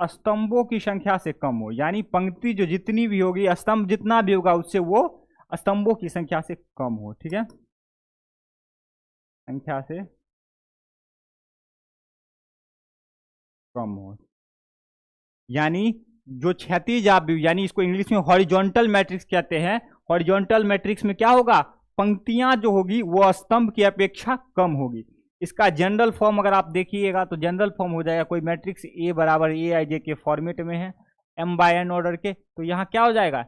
स्तंभों की संख्या से कम हो, यानी पंक्ति जो जितनी भी होगी, स्तंभ जितना भी होगा उससे वो स्तंभों की संख्या से कम हो। ठीक है, संख्या से कम हो, यानी जो क्षैतिज आव्यूह यानी इसको इंग्लिश में हॉरिजॉन्टल मैट्रिक्स कहते हैं। हॉरिजॉन्टल मैट्रिक्स में क्या होगा, पंक्तियां जो होगी वो स्तंभ की अपेक्षा कम होगी। इसका जनरल फॉर्म अगर आप देखिएगा तो जनरल फॉर्म हो जाएगा, कोई मैट्रिक्स ए बराबर ए आई जे के फॉर्मेट में है m/n ऑर्डर के, तो यहाँ क्या हो जाएगा,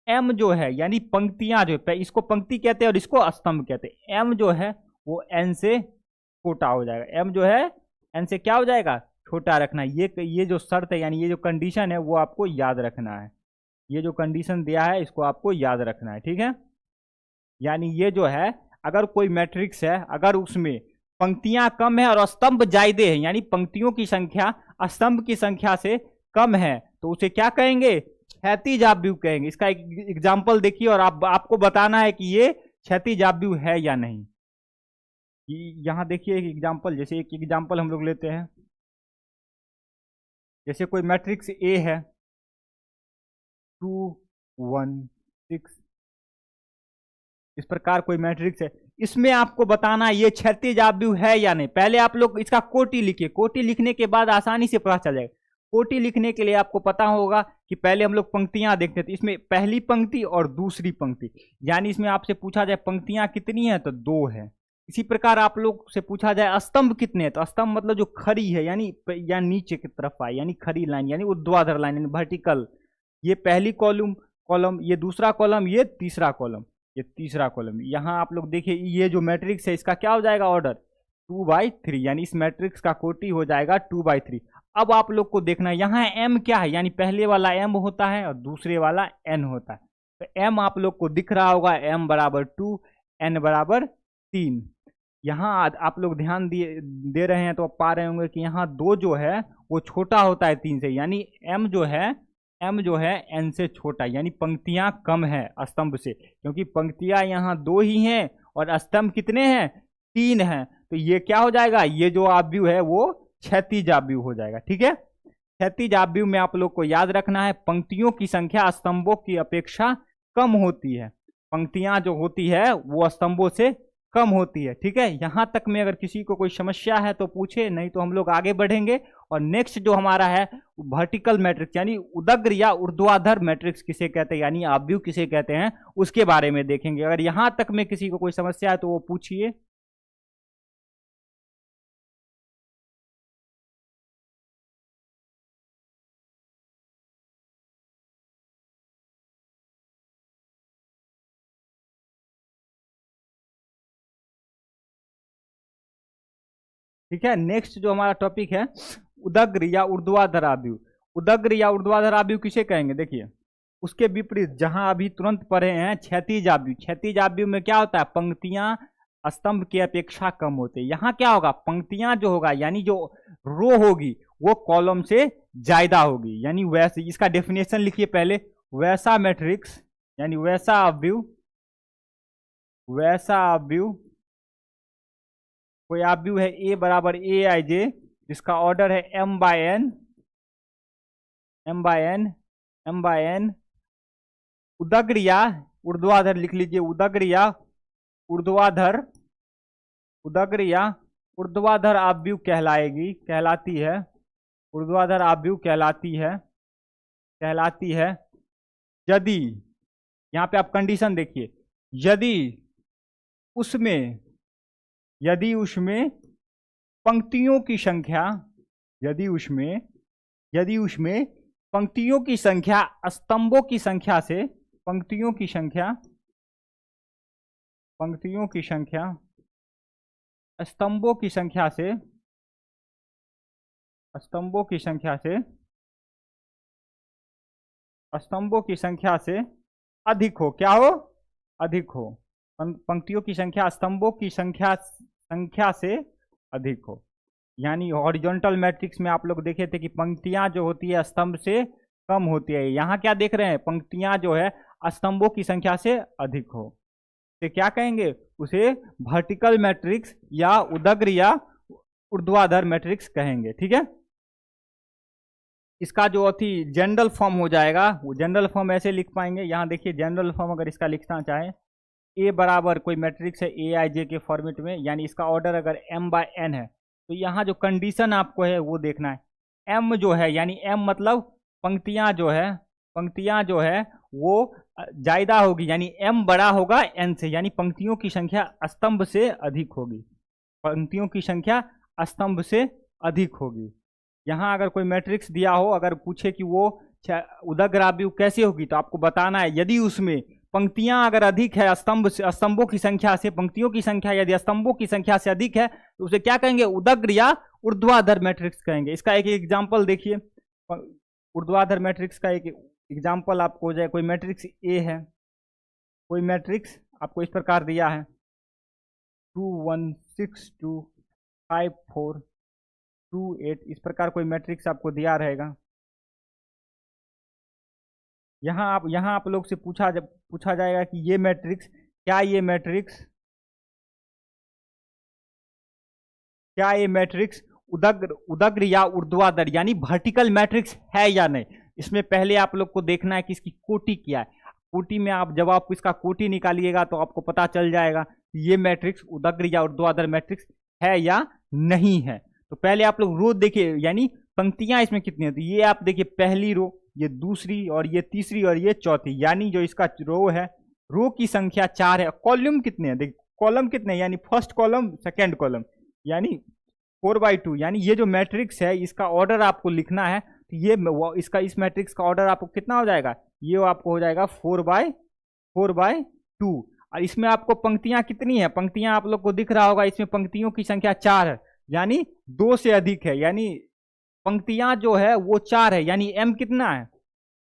m जो है यानी पंक्तियां जो है, इसको पंक्ति कहते हैं और इसको स्तंभ कहते हैं, m जो है वो n से छोटा हो जाएगा। m जो है n से क्या हो जाएगा, छोटा रखना है। ये जो शर्त है यानी ये जो कंडीशन है वो आपको याद रखना है। ये जो कंडीशन दिया है इसको आपको याद रखना है। ठीक है, यानी ये जो है अगर कोई मैट्रिक्स है, अगर उसमें पंक्तियां कम है और स्तंभ ज्यादा है, यानी पंक्तियों की संख्या स्तंभ की संख्या से कम है, तो उसे क्या कहेंगे, क्षैतिज आव्यूह कहेंगे। इसका एक एग्जाम्पल देखिए और आपको बताना है कि ये क्षैतिज आव्यूह है या नहीं। यहां देखिए एक एग्जाम्पल, जैसे एक एग्जाम्पल हम लोग लेते हैं, जैसे कोई मैट्रिक्स ए है 2 1 6, इस प्रकार कोई मैट्रिक्स है, इसमें आपको बताना ये क्षैतिज आव्यूह है या नहीं। पहले आप लोग इसका कोटि लिखिए, कोटि लिखने के बाद आसानी से पता चल जाएगा। कोटि लिखने के लिए आपको पता होगा कि पहले हम लोग पंक्तियां देखते थे, इसमें पहली पंक्ति और दूसरी पंक्ति, यानी इसमें आपसे पूछा जाए पंक्तियां कितनी है तो 2 है। इसी प्रकार आप लोग से पूछा जाए स्तंभ कितने हैं, तो स्तंभ मतलब जो खड़ी है यानी या नीचे की तरफ आए, यानी खड़ी लाइन यानी ऊर्ध्वाधर लाइन यानी वर्टिकल, ये पहली कॉलम, ये दूसरा कॉलम, ये तीसरा कॉलम, ये तीसरा कॉलम। यहाँ आप लोग देखिए ये जो मैट्रिक्स है इसका क्या हो जाएगा ऑर्डर 2/3, यानी इस मैट्रिक्स का कोटि हो जाएगा 2/3। अब आप लोग को देखना है यहाँ m क्या है, यानी पहले वाला m होता है और दूसरे वाला n होता है। तो m आप लोग को दिख रहा होगा m बराबर 2, n बराबर 3। यहाँ आप लोग ध्यान दे रहे हैं तो आप पा रहे होंगे कि यहाँ 2 जो है वो छोटा होता है 3 से, यानी m जो है n से छोटा, यानी पंक्तियां कम है स्तंभ से, क्योंकि पंक्तियां यहाँ 2 ही हैं और स्तंभ कितने हैं 3 हैं। तो ये क्या हो जाएगा, ये जो आव्यूह है वो क्षैतिज आव्यूह हो जाएगा। ठीक है, क्षैतिज आव्यूह में आप लोग को याद रखना है पंक्तियों की संख्या स्तंभों की अपेक्षा कम होती है, पंक्तियां जो होती है वो स्तंभों से कम होती है। ठीक है, यहां तक में अगर किसी को कोई समस्या है तो पूछे, नहीं तो हम लोग आगे बढ़ेंगे। और नेक्स्ट जो हमारा है वर्टिकल मैट्रिक्स यानी उदग्र या ऊर्ध्वाधर मैट्रिक्स किसे कहते हैं, यानी आव्यूह किसे कहते हैं, उसके बारे में देखेंगे। अगर यहां तक में किसी को कोई समस्या है तो वो पूछिए। ठीक है, नेक्स्ट जो हमारा टॉपिक है उदग्र या ऊर्ध्वाधर आव्यूह। उदग्र या ऊर्ध्वाधर आव्यूह किसे कहेंगे, देखिए उसके विपरीत जहां अभी तुरंत पढ़े हैं क्षैतिज आव्यूह। क्षैतिज आव्यूह में क्या होता है, पंक्तियां स्तंभ की अपेक्षा कम होते हैं। यहाँ क्या होगा, पंक्तियां जो होगा यानी जो रो होगी वो कॉलम से ज्यादा होगी, यानी वैसे इसका डेफिनेशन लिखिए पहले, वैसा मैट्रिक्स यानी वैसा आव्यूह कोई आव्यूह है ए बराबर ए आई जे जिसका ऑर्डर है m/n उदग्र या ऊर्ध्वाधर लिख लीजिए, उदग्र या ऊर्ध्वाधर आव्यूह कहलाती है, ऊर्ध्वाधर आव्यूह कहलाती है यदि, यहाँ पे आप कंडीशन देखिए, यदि उसमें पंक्तियों की संख्या, यदि उसमें पंक्तियों की संख्या स्तंभों की संख्या से पंक्तियों की संख्या, पंक्तियों की संख्या स्तंभों की संख्या से, स्तंभों की संख्या से, स्तंभों की संख्या से अधिक हो। क्या हो? अधिक हो। पंक्तियों की संख्या स्तंभों की संख्या से अधिक हो। यानी हॉरिजॉन्टल मैट्रिक्स में आप लोग देखे थे कि पंक्तियां जो होती है स्तंभ से कम होती है। यहाँ क्या देख रहे हैं? पंक्तियां जो है स्तंभों की संख्या से अधिक हो। तो क्या कहेंगे? उसे वर्टिकल मैट्रिक्स या उदग्र या ऊर्ध्वाधर मैट्रिक्स कहेंगे। ठीक है। इसका जो अथी जनरल फॉर्म हो जाएगा, वो जनरल फॉर्म ऐसे लिख पाएंगे। यहाँ देखिए जनरल फॉर्म अगर इसका लिखना चाहें, ए बराबर कोई मैट्रिक्स है ए आई जे के फॉर्मेट में, यानी इसका ऑर्डर अगर एम बाय एन है, तो यहाँ जो कंडीशन आपको है वो देखना है। एम जो है यानी एम मतलब पंक्तियाँ जो है, पंक्तियाँ जो है वो ज्यादा होगी, यानी एम बड़ा होगा एन से, यानी पंक्तियों की संख्या स्तंभ से अधिक होगी। पंक्तियों की संख्या स्तंभ से अधिक होगी। यहाँ अगर कोई मैट्रिक्स दिया हो, अगर पूछे कि वो उदग्र आव्यूह कैसे होगी, तो आपको बताना है यदि उसमें पंक्तियां अगर अधिक है स्तंभ से, स्तंभों की संख्या से, पंक्तियों की संख्या यदि स्तंभों की संख्या से अधिक है, तो उसे क्या कहेंगे? उदग्र या ऊर्ध्वाधर मैट्रिक्स कहेंगे। इसका एक एग्जाम्पल देखिए, ऊर्ध्वाधर मैट्रिक्स का एक एग्जाम्पल आपको हो जाए। कोई मैट्रिक्स ए है, कोई मैट्रिक्स आपको इस प्रकार दिया है 2 1 6 2 5 4 2 8, इस प्रकार कोई मैट्रिक्स आपको दिया रहेगा। यहाँ आप लोग से पूछा जाएगा कि ये मैट्रिक्स, क्या ये मैट्रिक्स, क्या ये मैट्रिक्स उदग्र या ऊर्ध्वाधर यानी वर्टिकल मैट्रिक्स है या नहीं। इसमें पहले आप लोग को देखना है कि इसकी कोटि क्या है। कोटि में आप जब आप इसका कोटि निकालिएगा तो आपको पता चल जाएगा कि ये मैट्रिक्स उदग्र या ऊर्ध्वाधर मैट्रिक्स है या नहीं है। तो पहले आप लोग रो देखिए, यानी पंक्तियां इसमें कितनी होती है। ये आप देखिए पहली रो, ये दूसरी, और ये तीसरी, और ये चौथी, यानी जो इसका रो है, रो की संख्या 4 है। कॉलम कितने हैं? देखिए कॉलम कितने हैं, यानी फर्स्ट कॉलम सेकेंड कॉलम, यानी 4/2। यानी ये जो मैट्रिक्स है इसका ऑर्डर आपको लिखना है, तो ये इसका इस मैट्रिक्स का ऑर्डर आपको कितना हो जाएगा? ये आपको हो जाएगा 4/2। और इसमें आपको पंक्तियां कितनी है? पंक्तियां आप लोग को दिख रहा होगा, इसमें पंक्तियों की संख्या 4 है, यानी 2 से अधिक है। यानी पंक्तियां जो है वो 4 है, यानी एम कितना है?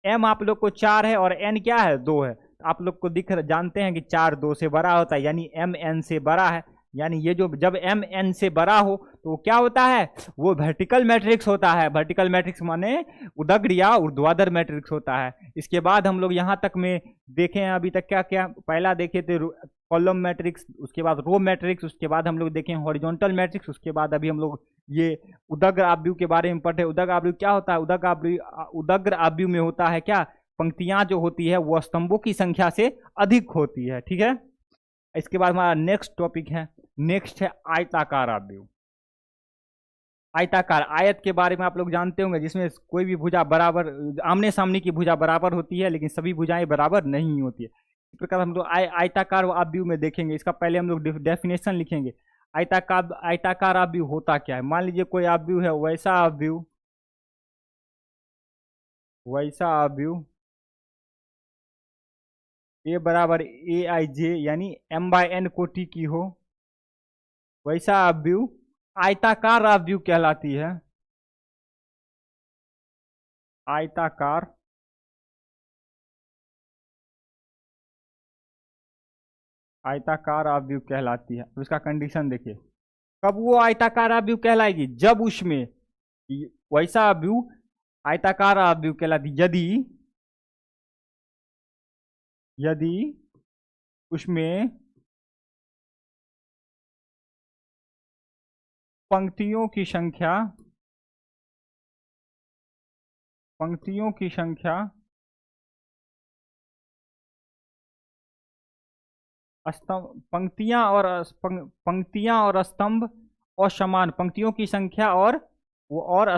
एम आप लोग को 4 है और एन क्या है? 2 है। तो आप लोग को जानते हैं कि 4 2 से बड़ा होता है, यानी एम एन से बड़ा है। यानी ये जो जब एम एन से बड़ा हो तो क्या होता है? वो वर्टिकल मैट्रिक्स होता है। वर्टिकल मैट्रिक्स माने उदग्र या ऊर्ध्वाधर मैट्रिक्स होता है। इसके बाद हम लोग यहाँ तक में देखें, अभी तक क्या क्या पहला देखे थे कॉलम मैट्रिक्स, उसके बाद रो मैट्रिक्स, उसके बाद हम लोग देखें हॉरिजॉन्टल मैट्रिक्स, उसके बाद अभी हम लोग ये उदग्र आव्यूह के बारे में पढ़े। उदग्र आव्यूह क्या होता है? उदग्र आव्यूह में होता है क्या? पंक्तियां जो होती है वो स्तंभों की संख्या से अधिक होती है। ठीक है। इसके बाद हमारा नेक्स्ट टॉपिक है, नेक्स्ट है आयताकार आव्यूह। आयताकार, आयत के बारे में आप लोग जानते होंगे, जिसमें कोई भी भुजा बराबर, आमने सामने की भुजा बराबर होती है, लेकिन सभी भुजाएं बराबर नहीं होती है। इस प्रकार हम लोग आयताकार आव्यूह में देखेंगे। इसका पहले हम लोग डेफिनेशन लिखेंगे। आयताकार आव्यूह होता क्या है? मान लीजिए कोई आव्यूह है, वैसा आव्यूह, वैसा आव्यूह ए बराबर ए आई जे, यानी एम बाय एन कोटि की हो, वैसा आव्यूह आयताकार आव्यूह कहलाती है। आयताकार आयताकार आव्यूह कहलाती है। तो इसका कंडीशन देखिए, कब वो आयताकार आव्यूह कहलाएगी? जब उसमें वैसा आव्यूह आयताकार आव्यूह कहलाती यदि, यदि उसमें पंक्तियों की संख्या, पंक्तियों की संख्या स्तंभ, पंक्तियां और स्तंभ असमान, पंक्तियों की संख्या और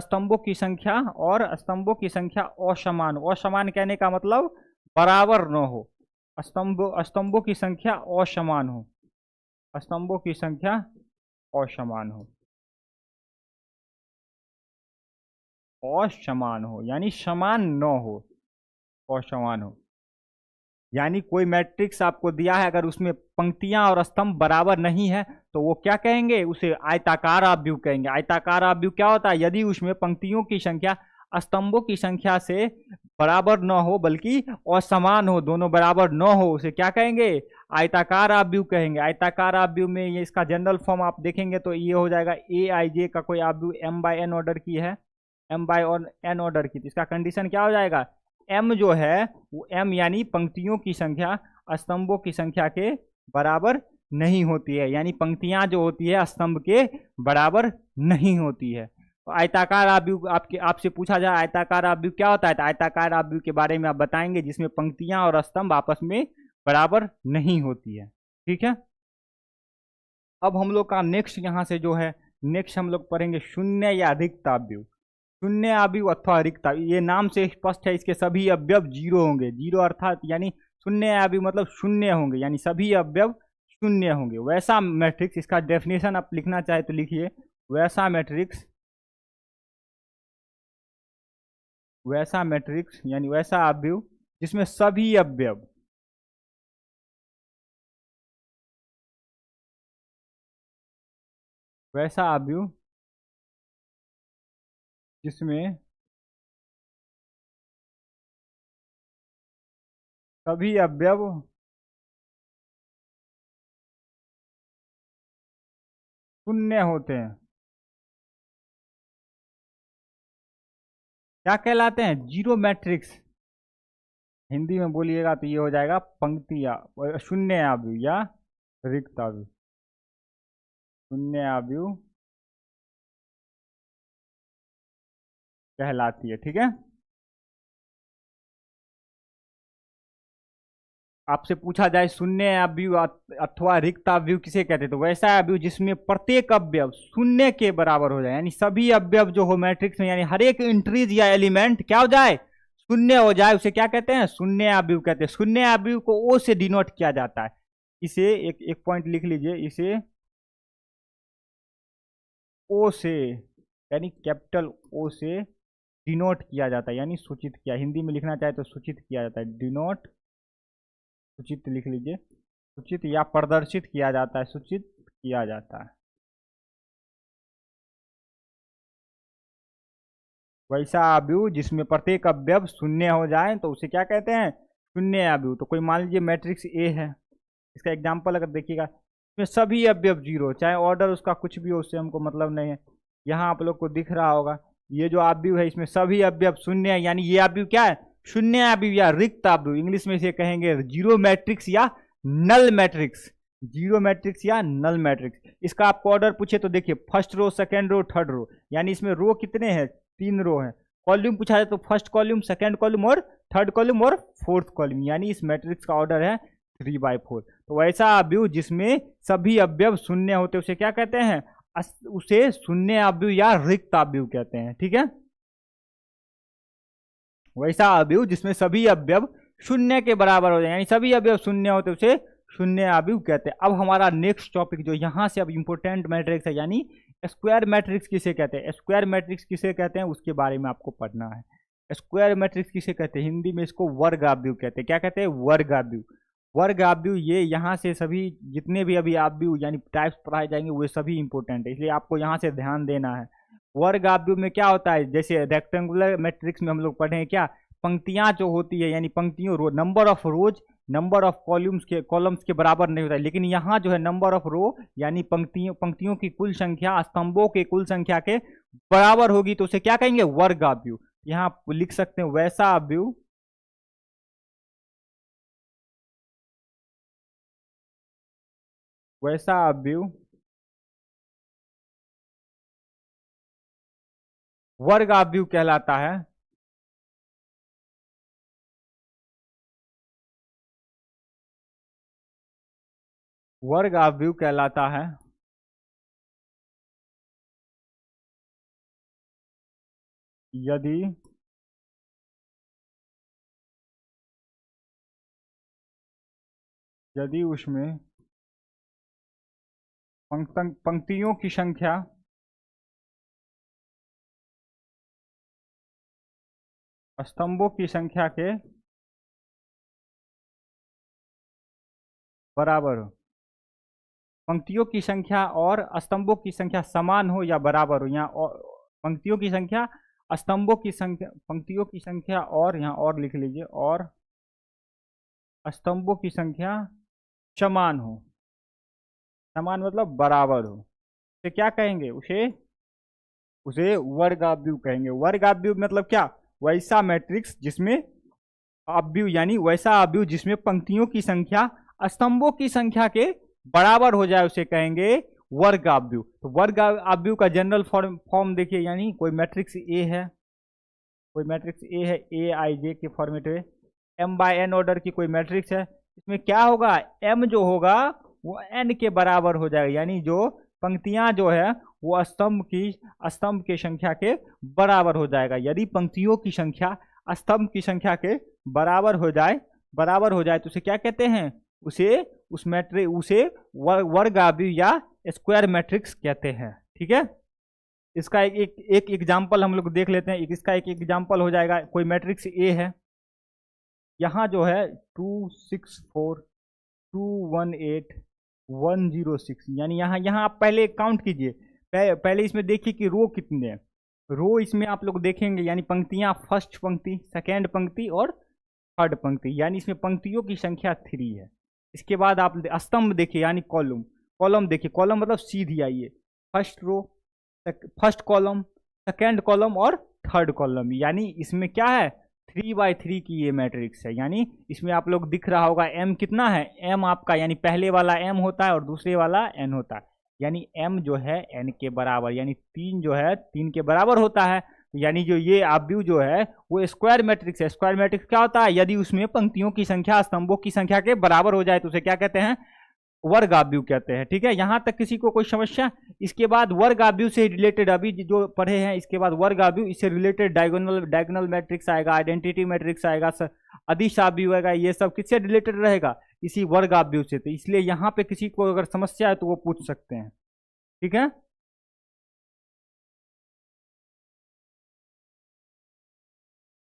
स्तंभों की संख्या, और स्तंभों की संख्या असमान। असमान कहने का मतलब बराबर न हो। स्तंभों की संख्या असमान हो, स्तंभों की संख्या असमान हो, असमान हो, यानी समान न हो, असमान हो। यानी कोई मैट्रिक्स आपको दिया है, अगर उसमें पंक्तियां और स्तंभ बराबर नहीं है तो वो क्या कहेंगे, उसे आयताकार आव्यूह कहेंगे। आयताकार आव्यूह क्या होता है, यदि उसमें पंक्तियों की संख्या स्तंभों की संख्या से बराबर न हो बल्कि असमान हो, दोनों बराबर न हो, उसे क्या कहेंगे, आयताकार आव्यूह कहेंगे। आयताकार आव्यूह में ये इसका जनरल फॉर्म आप देखेंगे तो ये हो जाएगा ए आई जे का कोई आव्यूह एम बाय एन ऑर्डर की है, एम बाय एन ऑर्डर की, तो इसका कंडीशन क्या हो जाएगा, एम जो है वो एम यानी पंक्तियों की संख्या स्तंभों की संख्या के बराबर नहीं होती है, यानी पंक्तियां जो होती है स्तंभ के बराबर नहीं होती है। तो आयताकार आव्यूह आपके आपसे पूछा जाए आयताकार आव्यूह क्या होता है, तो आयताकार आव्यूह के बारे में आप बताएंगे जिसमें पंक्तियां और स्तंभ आपस में बराबर नहीं होती है। ठीक है, अब हम लोग का नेक्स्ट यहाँ से जो है, नेक्स्ट हम लोग पढ़ेंगे शून्य या रिक्त आव्यूह। शून्य आव्यूह अथवा रिक्त आव्यूह, ये नाम से स्पष्ट है, इसके सभी अवयव जीरो होंगे। जीरो अर्थात यानी शून्य आव्यूह मतलब शून्य होंगे, यानी सभी अवयव शून्य होंगे। वैसा मैट्रिक्स, इसका डेफिनेशन आप लिखना चाहे तो लिखिए, वैसा मैट्रिक्स, वैसा मैट्रिक्स यानी वैसा आव्यूह जिसमें सभी अवयव, वैसा आव्यूह जिसमें सभी अवयव शून्य होते हैं, क्या कहलाते हैं, जीरो मैट्रिक्स। हिंदी में बोलिएगा तो ये हो जाएगा पंक्तियाँ शून्य आव्यूह या रिक्त आव्यूह। शून्य आव्यूह कहलाती है। ठीक है, आपसे पूछा जाए शून्य आव्यूह अथवा रिक्त आव्यूह किसे कहते हैं, तो वैसा आव्यूह जिसमें प्रत्येक अवयव शून्य के बराबर हो जाए, यानी सभी अवयव जो हो मैट्रिक्स में, यानी हर एक इंट्रीज या एलिमेंट क्या हो जाए, शून्य हो जाए, उसे क्या कहते हैं, शून्य आव्यूह कहते हैं। शून्य आव्यूह को ओ से डिनोट किया जाता है। इसे एक एक पॉइंट लिख लीजिए, इसे ओ से यानी कैपिटल ओ से डिनोट किया जाता है, यानी सूचित किया, हिंदी में लिखना चाहे तो सूचित किया जाता है, डिनोट, सूचित लिख लीजिए, सूचित या प्रदर्शित किया जाता है, सूचित किया जाता है। वैसा आव्यूह जिसमें प्रत्येक अवयव शून्य हो जाए तो उसे क्या कहते हैं, शून्य आव्यूह। तो कोई मान लीजिए मैट्रिक्स ए है, इसका एग्जाम्पल अगर देखिएगा, इसमें सभी अवयव जीरो, चाहे ऑर्डर उसका कुछ भी हो, उससे हमको मतलब नहीं है। यहाँ आप लोग को दिख रहा होगा, ये जो आव्यूह है इसमें सभी अवयव शून्य है, यानी ये आव्यूह क्या है, शून्य आव्यूह या रिक्त आव्यूह। इंग्लिश में इसे कहेंगे जीरो मैट्रिक्स या नल मैट्रिक्स, जीरो मैट्रिक्स या नल मैट्रिक्स। इसका आपको ऑर्डर पूछे तो देखिए, first row, second row, third row, यानी इसमें रो कितने हैं, तीन रो है। कॉल्यूम पूछा जाए तो फर्स्ट कॉल्यूम, सेकेंड कॉल्यूम और थर्ड कॉल्यूम और फोर्थ कॉल्यूम, यानी इस मैट्रिक्स का ऑर्डर है 3/4। तो वैसा आव्यूह जिसमें सभी अवयव शून्य होते उसे क्या कहते हैं, उसे शून्य आव्यूह या रिक्त आव्यूह कहते हैं। ठीक है, वैसा आव्यूह जिसमें सभी अवयव शून्य के बराबर हो जाए, यानी सभी अवयव शून्य होते उसे शून्य आव्यूह कहते हैं। अब हमारा नेक्स्ट टॉपिक जो यहाँ से अब इंपोर्टेंट मैट्रिक्स है, यानी स्क्वायर मैट्रिक्स किसे कहते हैं, स्क्वायर मैट्रिक्स किसे कहते हैं उसके बारे में आपको पढ़ना है। स्क्वायर मैट्रिक्स किसे कहते हैं, हिंदी में इसको वर्ग आव्यूह कहते हैं। क्या कहते हैं, वर्ग आव्यूह। वर्ग आव्यूह, ये यहाँ से सभी जितने भी अभी आव्यूह यानी टाइप्स पढ़ाए जाएंगे वो सभी इंपॉर्टेंट है, इसलिए आपको यहाँ से ध्यान देना है। वर्ग आव्यूह में क्या होता है, जैसे रेक्टेंगुलर मैट्रिक्स में हम लोग पढ़े हैं क्या, पंक्तियां जो होती है यानी पंक्तियों, row, number of rows number of columns के बराबर नहीं होता है। लेकिन यहाँ जो है नंबर ऑफ रो यानी पंक्तियों की कुल संख्या स्तंभों के कुल संख्या के बराबर होगी तो उसे क्या कहेंगे, वर्ग आव्यूह। यहाँ आप लिख सकते हैं वैसा आव्यूह, वैसा आव्यूह वर्ग आव्यूह कहलाता है। वर्ग आव्यूह कहलाता है यदि यदि उसमें पंक्तियों की संख्या स्तंभों की संख्या के बराबर हो, पंक्तियों की संख्या और स्तंभों की संख्या समान हो या बराबर हो। यहाँ पंक्तियों की संख्या, स्तंभों की संख्या, पंक्तियों की संख्या और यहाँ और लिख लीजिए, और स्तंभों की संख्या समान हो। समान मतलब बराबर हो, तो क्या कहेंगे उसे? उसे वर्गाव्यूह कहेंगे। वर्गाव्यूह मतलब क्या? वैसा मैट्रिक्स जिसमें अव्यूह, यानी वैसा अव्यूह जिसमें पंक्तियों की संख्या स्तंभों की संख्या के बराबर हो जाए, उसे कहेंगे वर्गाव्यूह। तो वर्गाव्यूह का जनरल फॉर्म देखिए, यानी कोई मैट्रिक्स ए है, कोई मैट्रिक्स ए है, ए आई जे के फॉर्मेट में, एम बाय एन ऑर्डर की कोई मैट्रिक्स है, इसमें क्या होगा? एम जो होगा वो एन के बराबर हो जाएगा, यानी जो पंक्तियां जो है वो स्तंभ की संख्या के बराबर हो जाएगा। यदि पंक्तियों की संख्या स्तंभ की संख्या के बराबर हो जाए तो उसे क्या कहते हैं? उसे वर्गाव्यूह या स्क्वायर मैट्रिक्स कहते हैं। ठीक है, इसका एक एग्जाम्पल हम लोग देख लेते हैं। इसका एक एग्जाम्पल हो जाएगा, कोई मैट्रिक्स ए है, यहाँ जो है 264 218 106, यानी यहाँ आप पहले काउंट कीजिए, पहले इसमें देखिए कि रो कितने हैं। रो इसमें आप लोग देखेंगे, यानी पंक्तियां, फर्स्ट पंक्ति, सेकेंड पंक्ति और थर्ड पंक्ति, यानी इसमें पंक्तियों की संख्या 3 है। इसके बाद आप स्तंभ देखिए, यानी कॉलम, कॉलम देखिए, कॉलम मतलब सीधी आइए, first row, first column, second column और थर्ड कॉलम, यानी इसमें क्या है? 3x3 की ये मैट्रिक्स है। यानी इसमें आप लोग दिख रहा होगा m कितना है? m आपका, यानी पहले वाला m होता है और दूसरे वाला n होता है, यानी m जो है n के बराबर, यानी 3 जो है 3 के बराबर होता है। यानी जो ये अव्यूह जो है वो स्क्वायर मैट्रिक्स है। स्क्वायर मैट्रिक्स क्या होता है? यदि उसमें पंक्तियों की संख्या स्तंभों की संख्या के बराबर हो जाए तो उसे क्या कहते हैं? वर्गाव्यूह कहते हैं। ठीक है, यहां तक किसी को कोई समस्या? इसके बाद वर्गाव्यूह से रिलेटेड अभी जो पढ़े हैं, इसके बाद वर्गाव्यूह, इससे रिलेटेड डायगोनल मैट्रिक्स आएगा, आइडेंटिटी मैट्रिक्स आएगा, अदिश अव्यूह आएगा, ये सब किससे रिलेटेड रहेगा? इसी वर्गाव्यूह से। तो इसलिए यहाँ पे किसी को अगर समस्या है तो वो पूछ सकते हैं। ठीक है,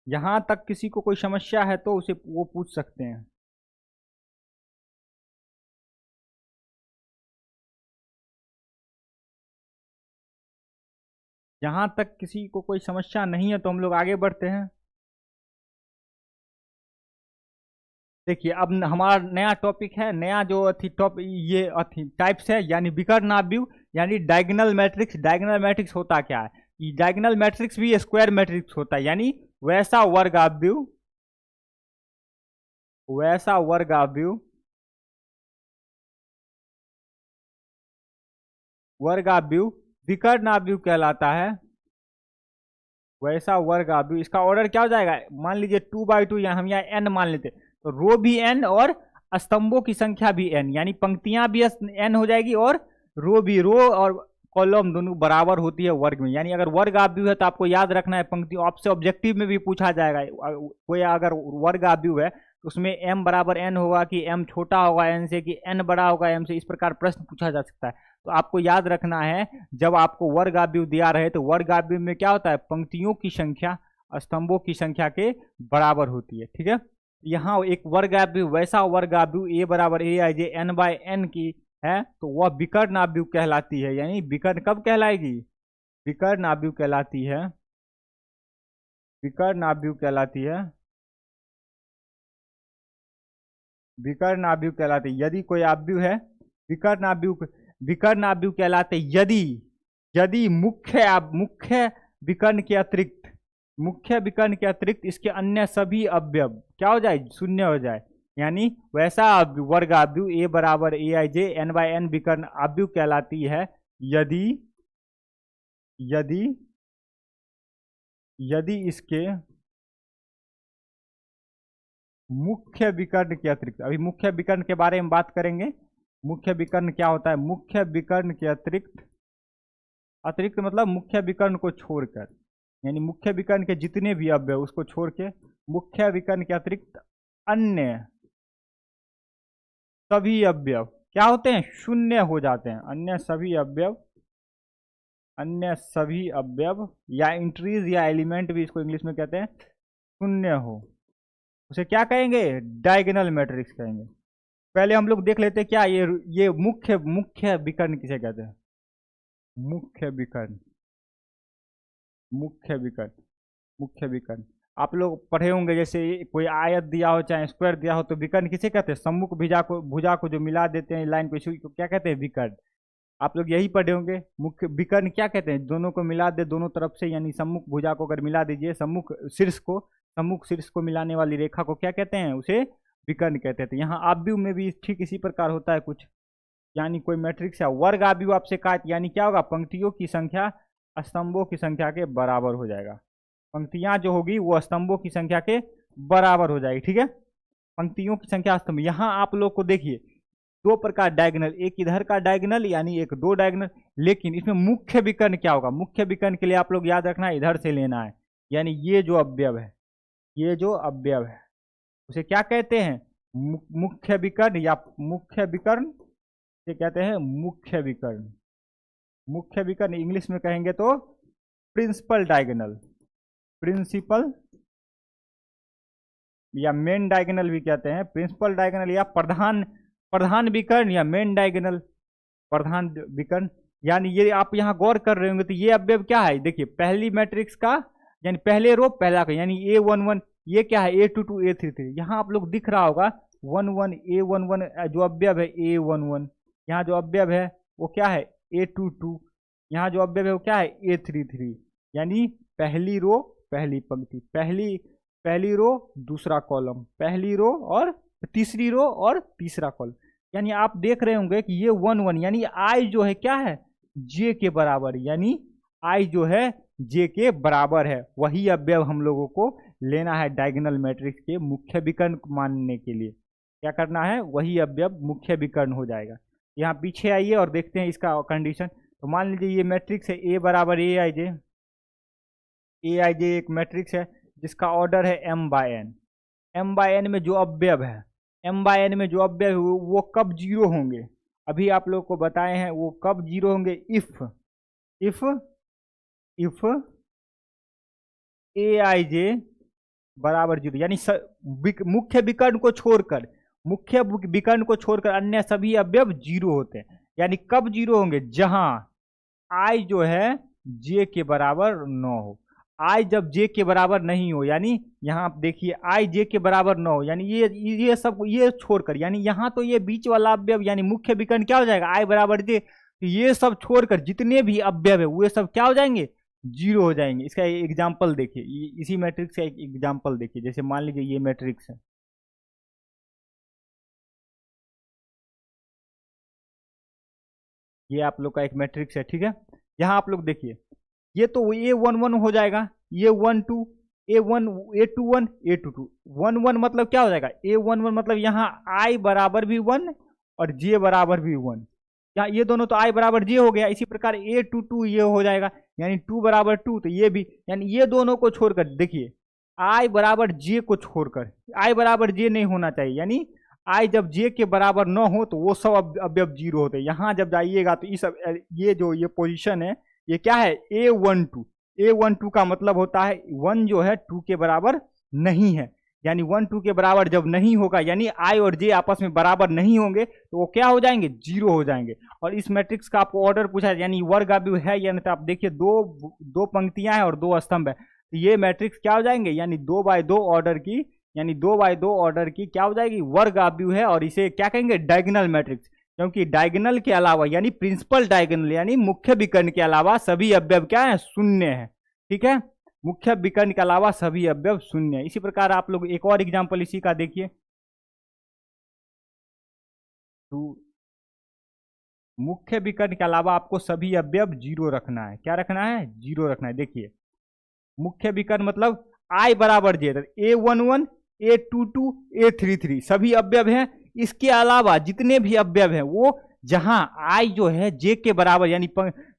यहां तक किसी को कोई समस्या है तो उसे वो पूछ सकते हैं। जहां तक किसी को कोई समस्या नहीं है तो हम लोग आगे बढ़ते हैं। देखिए, अब हमारा नया टॉपिक है, नया जो अथी ये अथी टाइप्स है, यानी विकर्ण अव्यूह, यानी डायगोनल मैट्रिक्स। डायगोनल मैट्रिक्स होता क्या है? डायगोनल मैट्रिक्स भी स्क्वायर मैट्रिक्स होता है, यानी वैसा वर्ग अव्यूह, वैसा वर्ग अव्यूह, वर्ग अव्यूह विकर्ण अव्यूह कहलाता है। वैसा वर्ग अव्यूह, इसका ऑर्डर क्या हो जाएगा? मान लीजिए 2x2, या हम यहाँ n मान लेते, तो रो भी n और स्तंभों की संख्या भी n, यानी पंक्तियां भी n हो जाएगी और रो और कॉलम दोनों बराबर होती है वर्ग में। यानी अगर वर्ग अव्यूह है तो आपको याद रखना है, पंक्ति आपसे ऑब्जेक्टिव में भी पूछा जाएगा। कोई अगर वर्ग अव्यूह है तो उसमें m बराबर n होगा कि m छोटा होगा n से, कि n बड़ा होगा m से, इस प्रकार प्रश्न पूछा जा सकता है। तो आपको याद रखना है, जब आपको वर्ग अव्यूह दिया रहे तो वर्ग अव्यूह में क्या होता है? पंक्तियों की संख्या स्तंभों की संख्या के बराबर होती है। ठीक है, यहाँ एक वर्ग अव्यूह, वैसा वर्ग अव्यूह ए बराबर ए आई जे n बाय n की है तो वह विकर्ण अव्यूह कहलाती है। यानी विकर्ण कब कहलाएगी? विकर्ण अव्यूह कहलाती है, विकर्ण अव्यूह कहलाती है, विकर्ण अव्यूह कहलाती है। यदि कोई अव्यूह है, विकर्ण अव्यूह, विकर्ण अव्यूह कहलाते यदि, यदि मुख्य विकर्ण के अतिरिक्त, मुख्य विकर्ण के अतिरिक्त इसके अन्य सभी अवयव क्या हो जाए? शून्य हो जाए। यानी वैसा वर्ग अव्यूह ए बराबर ए आई जे n बाय n विकर्ण अव्यूह कहलाती है यदि, यदि यदि इसके मुख्य विकर्ण के अतिरिक्त, अभी मुख्य विकर्ण के बारे में बात करेंगे। मुख्य विकर्ण क्या होता है? मुख्य विकर्ण के अतिरिक्त, अतिरिक्त मतलब मुख्य विकर्ण को छोड़कर, यानी मुख्य विकर्ण के जितने भी अवयव उसको छोड़ के, मुख्य विकर्ण के अतिरिक्त अन्य सभी अवयव क्या होते हैं? शून्य हो जाते हैं। अन्य सभी अवयव, अन्य सभी अवयव या इंट्रीज या एलिमेंट भी इसको इंग्लिश में कहते हैं, शून्य हो, उसे क्या कहेंगे? डायगोनल मैट्रिक्स कहेंगे। पहले हम लोग देख लेते हैं क्या ये मुख्य मुख्य विकर्ण किसे कहते हैं। मुख्य विकर्ण, मुख्य विकर्ण, मुख्य विकर्ण आप लोग पढ़े होंगे, जैसे कोई आयत दिया हो चाहे स्क्वायर दिया हो तो विकर्ण किसे कहते हैं, सम्मुख भुजा को जो मिला देते हैं लाइन को, इसी को क्या कहते हैं, विकर्ण। आप लोग यही पढ़े होंगे। मुख्य विकर्ण क्या कहते हैं, दोनों को मिला दे दोनों तरफ से, यानी सम्मुख भुजा को अगर मिला दीजिए, सम्मुख शीर्ष को मिलाने वाली रेखा को क्या कहते हैं, उसे विकर्ण कहते थे। यहाँ आव्यूह में भी ठीक इसी प्रकार होता है कुछ, यानी कोई मैट्रिक्स है, वर्ग आव्यूह आपसे कहा, यानी क्या होगा, पंक्तियों की संख्या स्तंभों की संख्या के बराबर हो जाएगा। पंक्तियां जो होगी वो स्तंभों की संख्या के बराबर हो जाएगी, ठीक है। पंक्तियों की संख्या स्तंभ, यहाँ आप लोग को देखिए दो प्रकार डायगोनल, एक इधर का डायगोनल यानी एक दो डायगोनल, लेकिन इसमें मुख्य विकर्ण क्या होगा, मुख्य विकर्ण के लिए आप लोग याद रखना है इधर से लेना है, यानी ये जो अवयव है, ये जो अवयव है उसे क्या कहते हैं, मुख्य विकर्ण, या मुख्य विकर्ण से कहते हैं मुख्य विकर्ण। मुख्य विकर्ण इंग्लिश में कहेंगे तो प्रिंसिपल डायगोनल, प्रिंसिपल या मेन डायगोनल भी कहते हैं, प्रिंसिपल डायगोनल या प्रधान विकर्ण या मेन डायगोनल, प्रधान विकर्ण। यानी ये आप यहाँ गौर कर रहे होंगे तो ये अवयव क्या है, देखिए पहली मैट्रिक्स का यानी पहले रो पहला का, यानी A11, ये क्या है A22 A33, यहाँ आप लोग दिख रहा होगा 11 A11 जो अवयव है A11, यहाँ जो अवयव है वो क्या है A22, यहाँ जो अवयव है वो क्या है A33, यानी पहली रो पहली पंक्ति, पहली रो दूसरा कॉलम, पहली रो और तीसरी रो और तीसरा कॉलम। यानी आप देख रहे होंगे कि ये 1 यानी आई जो है क्या है जे के बराबर, यानी आई जो है जे के बराबर है। वही अवयव हम लोगों को लेना है डायगोनल मैट्रिक्स के मुख्य विकर्ण मानने के लिए, क्या करना है, वही अवयव मुख्य विकर्ण हो जाएगा। यहाँ पीछे आइए और देखते हैं इसका कंडीशन। तो मान लीजिए ये मैट्रिक्स है ए बराबर ए आई जे एक मैट्रिक्स है जिसका ऑर्डर है m/n। m/n में जो अवयव है, m/n में जो अवयव वो कब जीरो होंगे, अभी आप लोग को बताए हैं वो कब जीरो होंगे, इफ ए आई जे बराबर जीरो, यानी मुख्य विकर्ण को छोड़कर, मुख्य विकर्ण को छोड़कर अन्य सभी अवयव जीरो होते हैं। यानी कब जीरो होंगे, जहां आई जो है जे के बराबर न हो। आई जब जे के बराबर नहीं हो, यानी यहाँ आप देखिए आई जे के बराबर न हो, यानी ये सब ये छोड़कर, यानी यहाँ तो ये बीच वाला अवयव यानी मुख्य विकर्ण क्या हो जाएगा, आई बराबर जे, तो ये सब छोड़कर जितने भी अवयव है वो सब क्या हो जाएंगे, जीरो हो जाएंगे। इसका एग्जाम्पल देखिए, इसी मैट्रिक्स का एक एग्जाम्पल देखिए, जैसे मान लीजिए ये मैट्रिक्स है, ये आप लोग का एक मैट्रिक्स है, ठीक है। यहाँ आप लोग देखिए ये तो A11 हो जाएगा, A12 A1 A21 A22 11 मतलब क्या हो जाएगा, A11 मतलब यहाँ I बराबर भी 1 और J बराबर भी 1, यहाँ ये दोनों तो I बराबर J हो गया। इसी प्रकार A22 ये हो जाएगा, यानी 2 बराबर 2, तो ये भी, यानी ये दोनों को छोड़कर देखिए I बराबर J को छोड़कर, I बराबर J नहीं होना चाहिए, यानी I जब J के बराबर न हो तो वो सब अवयव जीरो होते हैं। यहाँ जब जाइएगा तो इस ये जो ये पोजीशन है ये क्या है A12 का मतलब होता है 1 जो है 2 के बराबर नहीं है, यानी 1 2 के बराबर जब नहीं होगा, यानी I और J आपस में बराबर नहीं होंगे तो वो क्या हो जाएंगे, जीरो हो जाएंगे। और इस मैट्रिक्स का आपको ऑर्डर पूछा है, यानी वर्ग आव्यूह है या नहीं, तो आप देखिए दो पंक्तियां हैं और 2 स्तंभ है, तो ये मैट्रिक्स क्या हो जाएंगे, यानी 2x2 ऑर्डर की, यानी 2x2 ऑर्डर की क्या हो जाएगी, वर्ग आव्यूह है। और इसे क्या कहेंगे, डायगोनल मैट्रिक्स, क्योंकि डायगोनल के अलावा यानी प्रिंसिपल डायगोनल यानी मुख्य विकर्ण के अलावा सभी अवयव क्या है, शून्य है, ठीक है। मुख्य विकर्ण के अलावा सभी अवयव शून्य है। इसी प्रकार आप लोग एक और एग्जांपल इसी का देखिए, तो मुख्य विकर्ण के अलावा आपको सभी अवयव जीरो रखना है, क्या रखना है, जीरो रखना है। देखिए मुख्य विकर्ण मतलब I बराबर J, A11 A22 A33 सभी अवयव हैं। इसके अलावा जितने भी अवयव हैं वो जहां I जो है J के बराबर यानी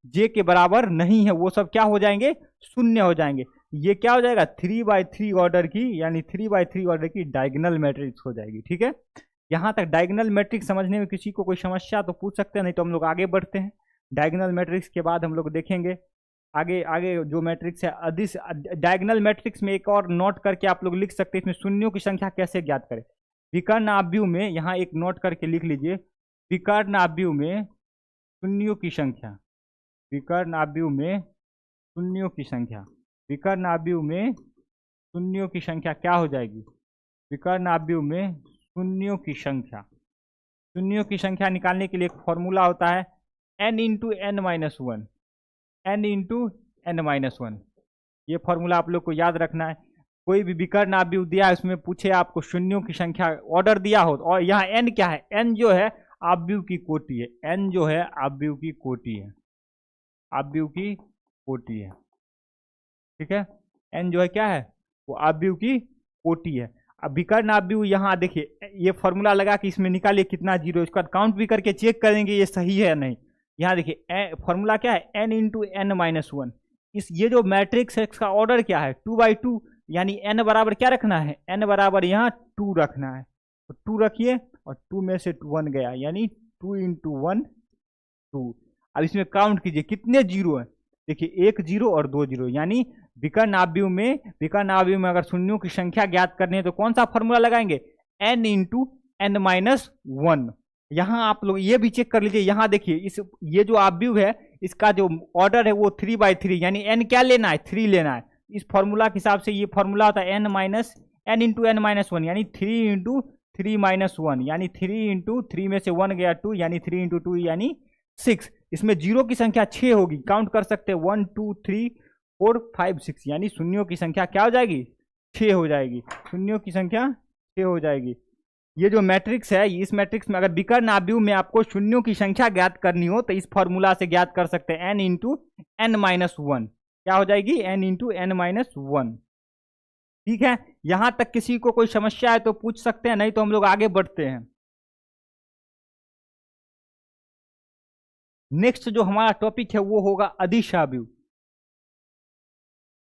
J के बराबर नहीं है वो सब क्या हो जाएंगे, शून्य हो जाएंगे। ये क्या हो जाएगा, 3x3 ऑर्डर की, यानी 3x3 ऑर्डर की डायगोनल मैट्रिक्स हो जाएगी, ठीक है। यहाँ तक डायगोनल मैट्रिक्स समझने में किसी को कोई समस्या तो पूछ सकते हैं, नहीं तो हम लोग आगे बढ़ते हैं। डायगोनल मैट्रिक्स के बाद हम लोग देखेंगे आगे जो मैट्रिक्स है अदिश डायगोनल मैट्रिक्स में एक और नोट करके आप लोग लिख सकते हैं, इसमें शून्यों की संख्या कैसे ज्ञात करें। विकर्ण आव्यूह में, यहाँ एक नोट करके लिख लीजिए, विकर्ण आव्यूह में शून्यों की संख्या, विकर्ण आव्यूह में शून्यों की संख्या, विकर्ण आव्यूह में शून्यों की संख्या क्या हो जाएगी? विकर्ण आव्यूह में शून्यों की संख्या, शून्यों की संख्या निकालने के लिए एक फॉर्मूला होता है n into N minus one, n into N minus one. ये फॉर्मूला आप लोग को याद रखना है। कोई भी विकर्ण आव्यूह दिया है, उसमें पूछे आपको शून्यों की संख्या, ऑर्डर दिया हो, और यहाँ n क्या है? n जो है आव्यूह की कोटि है, n जो है आव्यूह की कोटि है, आव्यूह की कोटि है, ठीक है। n जो है क्या है? वो आव्यूह की कोटि है। अब विकर्ण आव्यूह, यहाँ देखिए ये फॉर्मूला लगा कि इसमें निकालिए कितना जीरो, इसके बाद काउंट भी करके चेक करेंगे ये सही है या नहीं। यहाँ देखिए फॉर्मूला क्या है? n into N minus one. इस ये जो मैट्रिक्स है इसका ऑर्डर क्या है? 2/2, यानी n बराबर क्या रखना है? n बराबर यहाँ 2 रखना है, तो 2 रखिए और 2 में से 1 गया, यानी 2 इंटू 1 2। अब इसमें काउंट कीजिए कितने जीरो है, देखिए 1 जीरो और 2 जीरो, यानी विकर्ण आव्यूह में अगर शून्यों की संख्या ज्ञात करनी है तो कौन सा फॉर्मूला लगाएंगे? n into N minus one. यहाँ आप लोग ये भी चेक कर लीजिए, यहाँ देखिए इस ये जो आव्यूह है इसका जो ऑर्डर है वो 3/3, यानी n क्या लेना है? 3 लेना है। इस फॉर्मूला के हिसाब से ये फॉर्मूला होता है n into N minus one, यानी 3 इंटू 3 माइनस वन, यानी 3 इंटू 3 में से 1 गया 2, यानी 3 इंटू 2 यानी 6। इसमें जीरो की संख्या 6 होगी, काउंट कर सकते हैं 1 2 3 4 5 6, यानी शून्यों की संख्या क्या हो जाएगी? 6 हो जाएगी, शून्यों की संख्या 6 हो जाएगी। ये जो मैट्रिक्स है, इस मैट्रिक्स में अगर विकर्ण आव्यूह में आपको शून्यों की संख्या ज्ञात करनी हो तो इस फॉर्मूला से ज्ञात कर सकते हैं, n into N minus one. क्या हो जाएगी? n into N minus one. ठीक है, यहां तक किसी को कोई समस्या है तो पूछ सकते हैं, नहीं तो हम लोग आगे बढ़ते हैं। नेक्स्ट जो हमारा टॉपिक है वो होगा अदिश आव्यूह।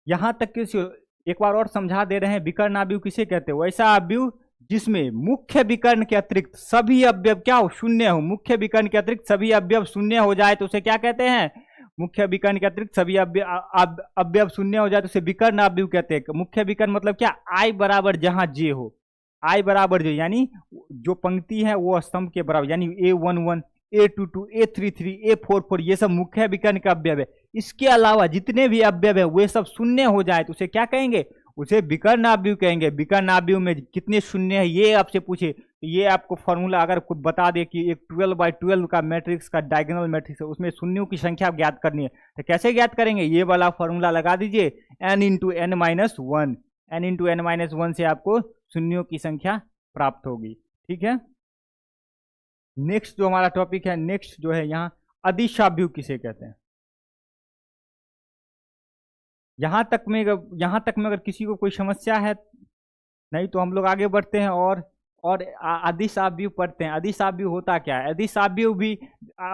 यहां तक किसी एक बार और समझा दे रहे हैं, विकर्ण आव्यूह किसे कहते हैं? वैसा आव्यूह जिसमें मुख्य विकर्ण के अतिरिक्त सभी अवयव क्या हो? शून्य हो। मुख्य विकर्ण के अतिरिक्त सभी अवयव शून्य हो जाए तो उसे क्या कहते हैं? मुख्य विकर्ण के अतिरिक्त सभी अवयव शून्य हो जाए तो उसे विकर्ण आव्यूह कहते हैं। मुख्य विकर्ण मतलब क्या? I बराबर जहां j हो, I बराबर j, यानी जो पंक्ति है वो स्तंभ के बराबर, यानी A11 A22 A33 A44, ये सब मुख्य विकर्ण का अवयव है। इसके अलावा जितने भी अवयव है वे सब शून्य हो जाए तो उसे क्या कहेंगे? उसे विकर्ण आव्यूह कहेंगे। विकर्ण आव्यूह में कितने शून्य है ये आपसे पूछे तो ये आपको फॉर्मूला अगर कुछ बता दे कि एक 12/12 का मैट्रिक्स का डायगोनल मैट्रिक्स है, उसमें शून्यों की संख्या ज्ञात करनी है तो कैसे ज्ञात करेंगे? ये वाला फॉर्मूला लगा दीजिए, n into N minus one. n into N minus one से आपको शून्यों की संख्या प्राप्त होगी। ठीक है, नेक्स्ट जो हमारा टॉपिक है, नेक्स्ट जो है यहाँ अदिश आव्यूह किसे कहते हैं? यहां तक में अगर किसी को कोई समस्या है, नहीं तो हम लोग आगे बढ़ते हैं और अदिश आव्यूह पढ़ते हैं। अदिश आव्यूह होता क्या है? अदिश आव्यूह भी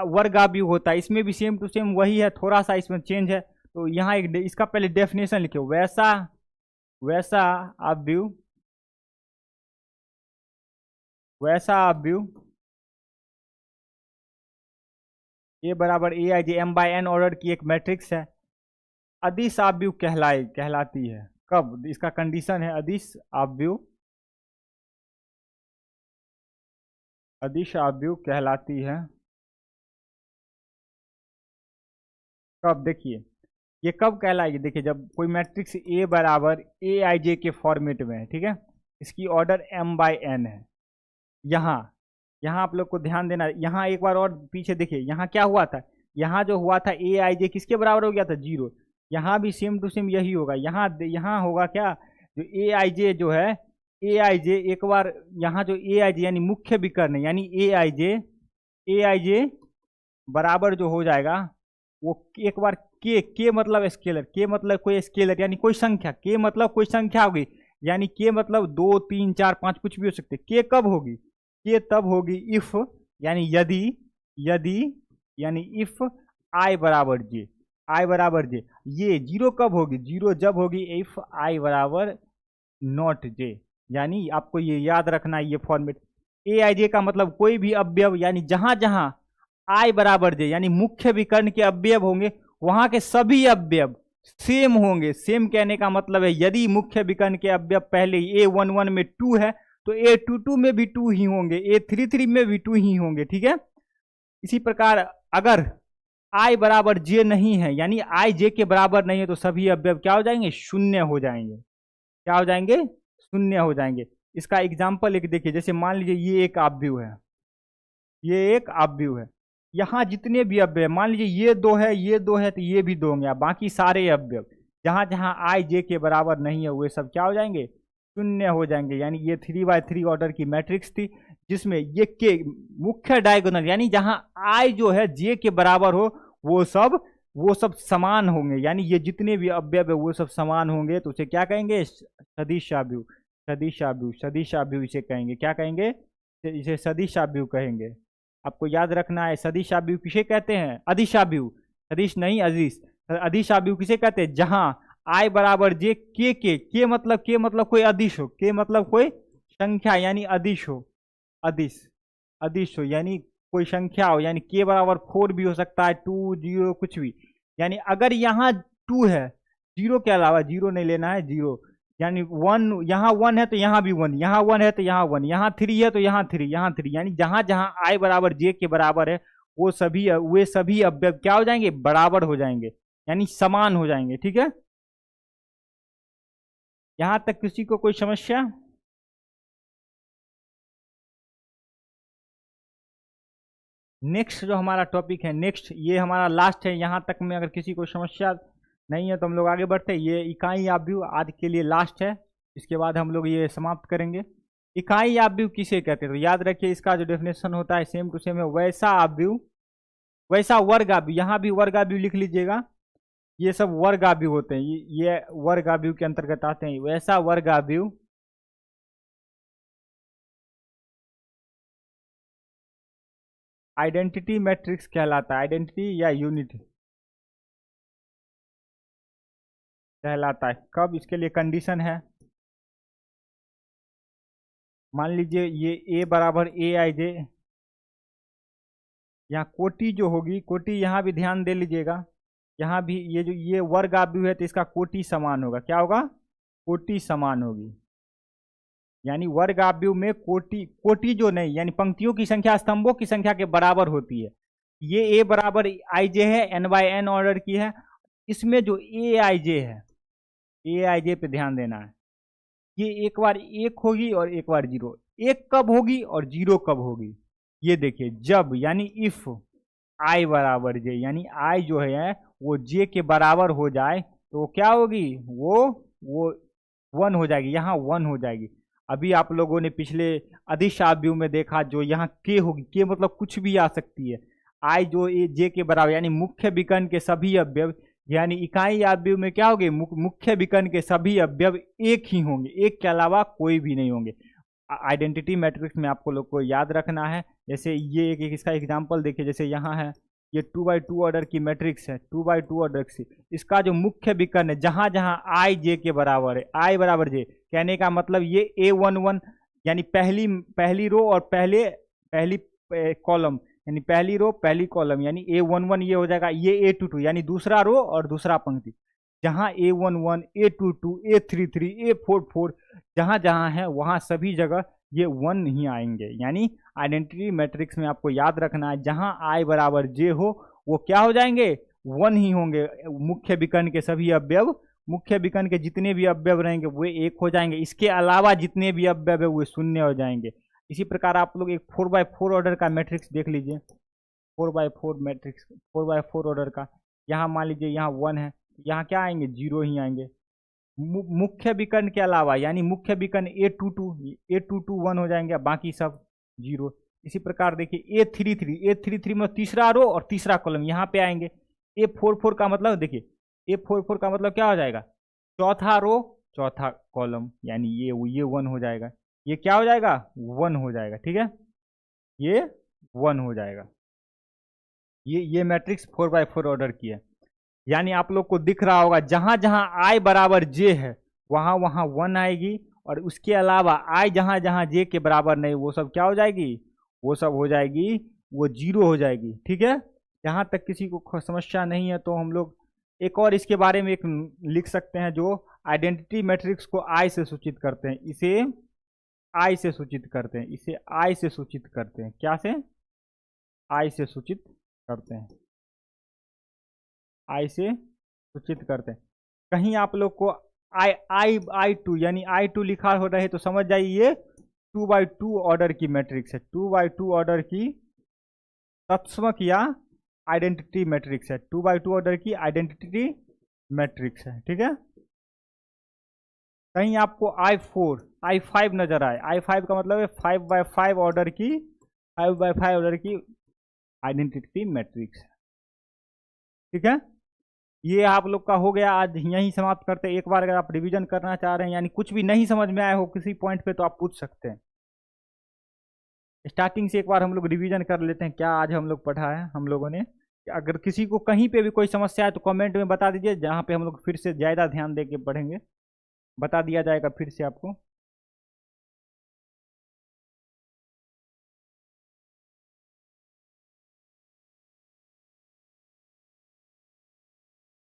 वर्ग आव्यूह होता है, इसमें भी सेम टू सेम वही है, थोड़ा सा इसमें चेंज है। तो यहाँ एक इसका पहले डेफिनेशन लिखो, वैसा आव्यूह ए बराबर AIJ m/n ऑर्डर की एक मैट्रिक्स है, अदिश आव्यूह कहलाती है। कब? इसका कंडीशन है अदिश आव्यूह कहलाती है कब? देखिए ये कब कहलाएगी, देखिए जब कोई मैट्रिक्स A बराबर AIJ के फॉर्मेट में है, ठीक है, इसकी ऑर्डर m/n है। यहाँ आप लोग को ध्यान देना, यहाँ एक बार और पीछे देखिए, यहाँ क्या हुआ था? यहाँ जो हुआ था AIJ किसके बराबर हो गया था? 0। यहाँ भी सेम टू सेम यही होगा। यहाँ होगा क्या? जो AIJ जो है, AIJ एक बार यहाँ जो AIJ यानी मुख्य विकर्ण है, यानी AIJ बराबर जो हो जाएगा वो एक बार K मतलब स्केलर, K मतलब कोई स्केलर यानी कोई संख्या, K मतलब कोई संख्या होगी, यानी K मतलब 2 3 4 5 कुछ भी हो सकते। K कब होगी? K तब होगी इफ, यानी यानी इफ I बराबर J। ये 0 कब होगी? 0 जब होगी इफ I बराबर नॉट J, यानी आपको ये याद रखना है ये फॉर्मेट। AIJ का मतलब कोई भी अवयव, यानी जहां जहां I बराबर J यानी मुख्य विकर्ण के अवयव होंगे वहां के सभी अवयव सेम होंगे। सेम कहने का मतलब है यदि मुख्य विकर्ण के अवयव पहले A11 में 2 है तो A22 में भी 2 ही होंगे, A33 में भी 2 ही होंगे, ठीक है। इसी प्रकार अगर I बराबर J नहीं है, यानी I J के बराबर नहीं है, तो सभी अवयव क्या हो जाएंगे, शून्य हो जाएंगे। क्या हो जाएंगे, शून्य हो जाएंगे। इसका एग्जाम्पल एक देखिए, जैसे मान लीजिए ये एक अवयव है, ये एक अवयव है, यहाँ जितने भी अवयव, मान लीजिए ये दो है, ये दो है, तो ये भी दो होंगे, बाकी सारे अवयव जहाँ जहाँ I J के बराबर नहीं है वे सब क्या हो जाएंगे, शून्य हो जाएंगे। यानी ये 3x3 ऑर्डर की मैट्रिक्स थी, जिसमें ये के मुख्य डायगोनल, यानी जहाँ I जो है J के बराबर हो वो सब समान होंगे, यानी ये जितने भी अवयव है वो सब समान होंगे, तो उसे क्या कहेंगे, सदिशाव्यव। सदिशाव्यव, सदिशाव्यव इसे कहेंगे, क्या कहेंगे, इसे सदिशाव्यव कहेंगे। आपको याद रखना है, सदिशाव्यव किसे कहते हैं, अधिशाव्यव, सदिश नहीं अदिश। अधिशाव्यव किसे कहते हैं, जहां I बराबर J के मतलब कोई अदिश हो, के मतलब कोई संख्या, यानी अदिश हो, अदिश, अदिश हो, यानी कोई संख्या हो, यानी के बराबर 4 भी हो सकता है, 2 0 कुछ भी। यानी अगर यहाँ 2 है, 0 के अलावा, 0 नहीं लेना है, 0, यानी 1, यहाँ 1 है तो यहाँ भी 1, यहाँ 1 है तो यहाँ 1, यहाँ 3 है तो यहाँ 3, यहाँ 3, यानी जहां जहां I बराबर J के बराबर है वे सभी अवयव क्या हो जाएंगे, बराबर हो जाएंगे, यानी समान हो जाएंगे, ठीक है। यहां तक किसी को कोई समस्या? नेक्स्ट जो हमारा टॉपिक है, नेक्स्ट ये हमारा लास्ट है, यहाँ तक में अगर किसी को समस्या नहीं है तो हम लोग आगे बढ़ते हैं। ये इकाई आव्यूह आज के लिए लास्ट है, इसके बाद हम लोग ये समाप्त करेंगे। इकाई आव्यूह किसे कहते हैं, तो याद रखिए इसका जो डेफिनेशन होता है सेम टू सेम है, वैसा आव्यूह, वैसा वर्ग आव्यूह, यहाँ भी वर्ग आव्यूह लिख लीजिएगा, ये सब वर्ग आव्यूह होते हैं, ये वर्ग आव्यूह के अंतर्गत आते हैं। वैसा वर्ग आव्यूह आइडेंटिटी मैट्रिक्स कहलाता है, आइडेंटिटी या यूनिट कहलाता है। कब, इसके लिए कंडीशन है, मान लीजिए ये A बराबर AIJ, यहाँ कोटि जो होगी, कोटि यहाँ भी ध्यान दे लीजिएगा, यहाँ भी ये वर्ग आव्यूह है तो इसका कोटि समान होगा, क्या होगा, कोटि समान होगी। यानी वर्ग आव्यूह में कोटि जो नहीं, यानी पंक्तियों की संख्या स्तंभों की संख्या के बराबर होती है। ये A बराबर IJ है, n/n ऑर्डर की है, इसमें जो AIJ है, AIJ पे ध्यान देना है, ये एक बार 1 होगी और एक बार 0, 1 कब होगी और 0 कब होगी, ये देखिए, जब, यानी इफ I बराबर J, यानी I जो है वो J के बराबर हो जाए तो क्या होगी, वो 1 हो जाएगी, यहाँ 1 हो जाएगी। अभी आप लोगों ने पिछले अदिश आव्यूह में देखा, जो यहाँ के होगी, के मतलब कुछ भी आ सकती है, I जो J के बराबर, यानी मुख्य विकर्ण के सभी अवयव, यानी इकाई आव्यूह में क्या होंगे, मुख्य विकर्ण के सभी अवयव एक ही होंगे, एक के अलावा कोई भी नहीं होंगे। आइडेंटिटी मैट्रिक्स में आपको लोग को याद रखना है, जैसे ये एक इसका एग्जांपल देखिए, जैसे यहाँ है, ये 2x2 ऑर्डर की मैट्रिक्स है, 2x2 ऑर्डर की, इसका जो मुख्य विकर्ण है, जहां जहां I J के बराबर है, I बराबर J, कहने का मतलब ये A11, यानी पहली रो और पहली कॉलम, यानी पहली रो पहली कॉलम, यानी A11 ये हो जाएगा, ये A22 यानी दूसरा रो और दूसरा पंक्ति, जहां A11 A22 A33 A44 जहां जहां है वहां सभी जगह ये 1 ही आएंगे। यानी आइडेंटिटी मैट्रिक्स में आपको याद रखना है, जहां I बराबर J हो वो क्या हो जाएंगे, 1 ही होंगे। मुख्य विकर्ण के सभी अवयव, मुख्य विकर्ण के जितने भी अवयव रहेंगे वे 1 हो जाएंगे, इसके अलावा जितने भी अवयव है वे 0 हो जाएंगे। इसी प्रकार आप लोग एक 4x4 ऑर्डर का मैट्रिक्स देख लीजिए, 4x4 मैट्रिक्स, 4x4 ऑर्डर का, यहाँ मान लीजिए यहाँ 1 है, यहाँ क्या आएंगे, 0 ही आएंगे। मुख्य विकर्ण के अलावा, यानी मुख्य विकर्ण A22 1 हो जाएंगे, बाकी सब 0। इसी प्रकार देखिए A33 में तीसरा रो और तीसरा कॉलम यहाँ पे आएंगे। A44 का मतलब देखिए, A44 का मतलब क्या हो जाएगा, चौथा रो चौथा कॉलम, यानी ये 1 हो जाएगा, ये क्या हो जाएगा, 1 हो जाएगा, ठीक है, ये 1 हो जाएगा। ये मैट्रिक्स 4x4 ऑर्डर की है। यानी आप लोग को दिख रहा होगा, जहां जहां I बराबर J है वहां वहां 1 आएगी, और उसके अलावा I जहां जहां J के बराबर नहीं वो सब क्या हो जाएगी, वो सब हो जाएगी, वो 0 हो जाएगी, ठीक है। यहाँ तक किसी को समस्या नहीं है तो हम लोग एक और इसके बारे में एक लिख सकते हैं, जो आइडेंटिटी मैट्रिक्स को I से सूचित करते हैं, इसे आई से सूचित करते हैं, इसे आई से सूचित करते हैं। क्या से? आई से सूचित करते हैं, आई से सूचित करते हैं। कहीं आप लोग को आई आई आई टू यानी आई टू लिखा हो रहे तो समझ जाइए ये 2x2 ऑर्डर की मैट्रिक्स है, 2x2 ऑर्डर की तत्समक या आइडेंटिटी मैट्रिक्स है, 2x2 ऑर्डर की आइडेंटिटी मैट्रिक्स है। ठीक है, कहीं आपको I4 I5 नजर आए, I5 का मतलब है 5x5 ऑर्डर की, 5x5 ऑर्डर की आइडेंटिटी मैट्रिक्स है। ठीक है, ये आप लोग का हो गया। आज यहीं समाप्त करते हैं। एक बार अगर आप रिवीजन करना चाह रहे हैं यानी कुछ भी नहीं समझ में आया हो किसी पॉइंट पे तो आप पूछ सकते हैं। स्टार्टिंग से एक बार हम लोग रिवीजन कर लेते हैं क्या आज हम लोग पढ़ा है हम लोगों ने। अगर किसी को कहीं पे भी कोई समस्या है तो कमेंट में बता दीजिए, जहाँ पे हम लोग फिर से ज़्यादा ध्यान दे के पढ़ेंगे, बता दिया जाएगा फिर से आपको।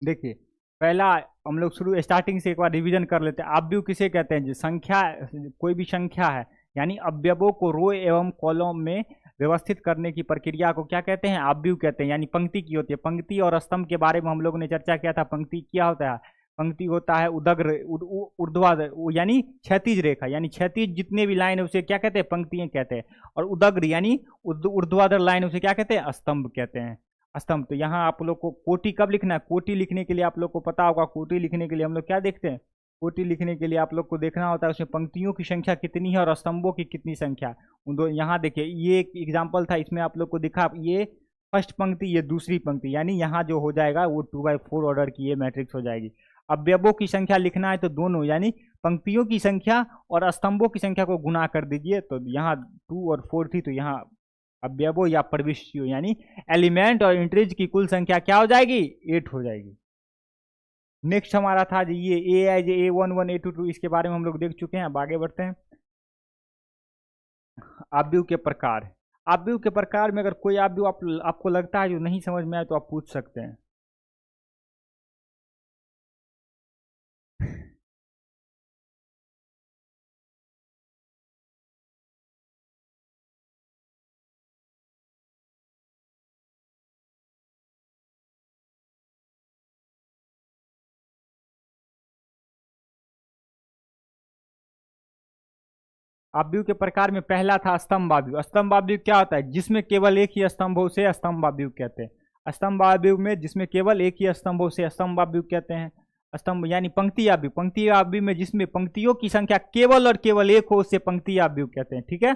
देखिए, पहला हम लोग शुरू स्टार्टिंग से एक बार रिवीजन कर लेते हैं। अवयव किसे कहते हैं? जो संख्या, कोई भी संख्या है यानी अवयवों को रो एवं कॉलम में व्यवस्थित करने की प्रक्रिया को क्या कहते हैं? अवयव कहते हैं। यानी पंक्ति की होती है। पंक्ति और स्तंभ के बारे में हम लोगों ने चर्चा किया था। पंक्ति क्या होता है? पंक्ति होता है उदग्र ऊर्ध्वाधर यानी क्षैतिज रेखा, यानी क्षैतिज जितने भी लाइन है उसे क्या कहते हैं? पंक्तियां कहते हैं। और उदग्र यानी ऊर्ध्वाधर लाइन उसे क्या कहते हैं? स्तंभ कहते हैं। स्तंभ। तो यहाँ आप लोग को कोटि कब लिखना है? कोटि लिखने के लिए आप लोग को पता होगा, कोटि लिखने के लिए हम लोग क्या देखते हैं? कोटि लिखने के लिए आप लोग को देखना होता है उसमें पंक्तियों की संख्या कितनी है और स्तंभों की कितनी संख्या। यहाँ देखिए, ये एक एग्जाम्पल था, इसमें आप लोग को दिखा ये फर्स्ट पंक्ति, ये दूसरी पंक्ति, यानी यहाँ जो हो जाएगा वो 2x4 ऑर्डर की ये मैट्रिक्स हो जाएगी। अवयवों की संख्या लिखना है तो दोनों यानी पंक्तियों की संख्या और स्तंभों की संख्या को गुना कर दीजिए। तो यहाँ 2 और 4 थी, तो यहाँ अवयवों या प्रविष्टियों यानी एलिमेंट और इंट्रीज की कुल संख्या क्या हो जाएगी? 8 हो जाएगी। नेक्स्ट हमारा था ये A11 A22, इसके बारे में हम लोग देख चुके हैं। अब आगे बढ़ते हैं। अवयव के प्रकार। अवयव के प्रकार में अगर कोई अवयव आपको लगता है जो नहीं समझ में आए तो आप पूछ सकते हैं। अवयव के प्रकार में पहला था स्तंभ अवयव। स्तंभ अवयव क्या होता है? जिसमें केवल एक ही स्तंभ हो उसे स्तंभ अवयव कहते हैं। स्तंभ अवयव में जिसमें केवल एक ही स्तंभ हो उसे स्तंभ अवयव कहते हैं। स्तंभ यानी पंक्ति अवयव। पंक्ति अवयव में जिसमें पंक्तियों की संख्या केवल और केवल एक हो उसे पंक्ति अवयव कहते हैं। ठीक है,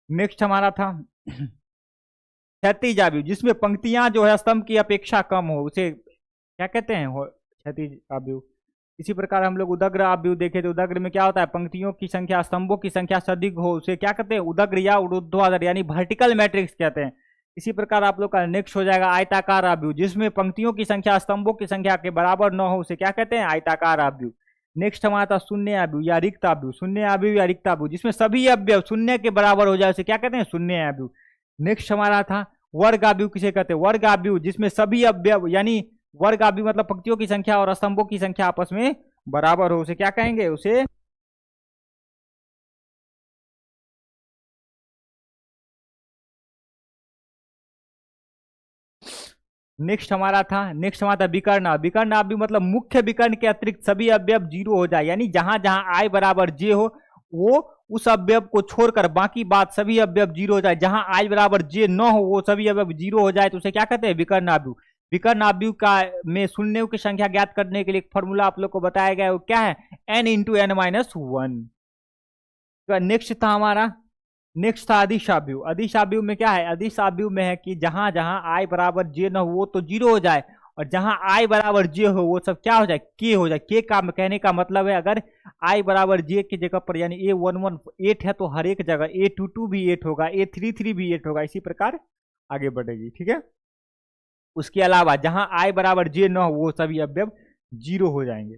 नेक्स्ट हमारा था क्षैतिज अवयव। जिसमें पंक्तियां जो है स्तंभ की अपेक्षा कम हो उसे क्या कहते हैं? क्षैतिज अवयव। इसी प्रकार हम लोग उदग्र अवयव देखे तो उदग्र में क्या होता है? पंक्तियों की संख्या स्तंभों की संख्या से अधिक हो उसे क्या कहते हैं? उदग्र या ऊर्ध्वाधर यानी वर्टिकल मैट्रिक्स कहते हैं। इसी प्रकार आप लोग का नेक्स्ट हो जाएगा आयताकार अवयव। जिसमें पंक्तियों की संख्या स्तंभों की संख्या के बराबर न हो उसे क्या कहते हैं? आयताकार अवयव। नेक्स्ट हमारा था शून्य अवयव या रिक्त अवयव। शून्य अवयव या रिक्त अवयव जिसमें सभी अवयव शून्य के बराबर हो जाए उसे क्या कहते हैं? शून्य अवयव। नेक्स्ट हमारा था वर्ग अवयव। किसे कहते हैं? वर्ग अवयव जिसमें सभी अवयव यानी वर्ग अवयव मतलब पंक्तियों की संख्या और स्तंभों की संख्या आपस में बराबर हो उसे क्या कहेंगे? उसे नेक्स्ट हमारा था विकर्ण। विकर्ण अवयव मतलब मुख्य विकर्ण के अतिरिक्त सभी अवयव जीरो हो जाए, यानी जहां जहां आई बराबर जे हो वो उस अवयव को छोड़कर बाकी बात सभी अवयव जीरो हो जाए। जहां आई बराबर जे न हो वो सभी अवयव जीरो हो जाए तो उसे क्या कहते हैं? विकर्ण अवयव। विकर्ण अवयव का में शून्यों की संख्या ज्ञात करने के लिए एक फॉर्मूला आप लोग को बताया गया है, वो क्या है? n into N minus 1। Next था हमारा नेक्स्ट था अदिश अवयव। अदिश अवयव में क्या है? अदिश अवयव में है कि जहां जहां आई बराबर जे न हो वो तो जीरो हो जाए और जहां आई बराबर जे हो वो सब क्या हो जाए? के हो जाए। के का कहने का मतलब है अगर आई बराबर जे की जगह पर यानी A11 8 है तो हर एक जगह A22 भी 8 होगा, A33 भी 8 होगा, इसी प्रकार आगे बढ़ेगी। ठीक है, उसके अलावा जहां आई बराबर जे न हो वो सभी अवयव जीरो हो जाएंगे।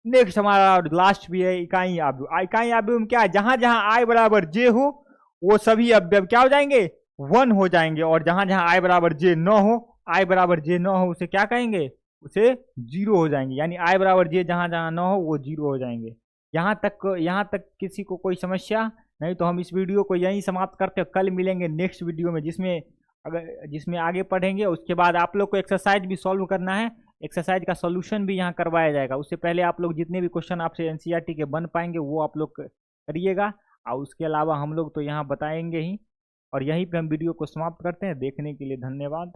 नेक्स्ट हमारा लास्ट भी है इकाई अवयव। इकाई अवयव में क्या है? जहां जहां आई बराबर जे हो वो सभी अवयव क्या हो जाएंगे? 1 हो जाएंगे और जहां जहां आई बराबर जे न हो, आई बराबर जे न हो उसे क्या कहेंगे? उसे जीरो हो जाएंगे, यानी आई बराबर जे जहां जहां न हो वो जीरो हो जाएंगे। यहाँ तक किसी को कोई समस्या? नहीं तो हम इस वीडियो को यहीं समाप्त करते हैं। कल मिलेंगे नेक्स्ट वीडियो में, जिसमें आगे पढ़ेंगे। उसके बाद आप लोग को एक्सरसाइज भी सॉल्व करना है, एक्सरसाइज का सॉल्यूशन भी यहाँ करवाया जाएगा। उससे पहले आप लोग जितने भी क्वेश्चन आपसे एनसीईआरटी के बन पाएंगे वो आप लोग करिएगा, और उसके अलावा हम लोग तो यहाँ बताएंगे ही। और यहीं पे हम वीडियो को समाप्त करते हैं। देखने के लिए धन्यवाद।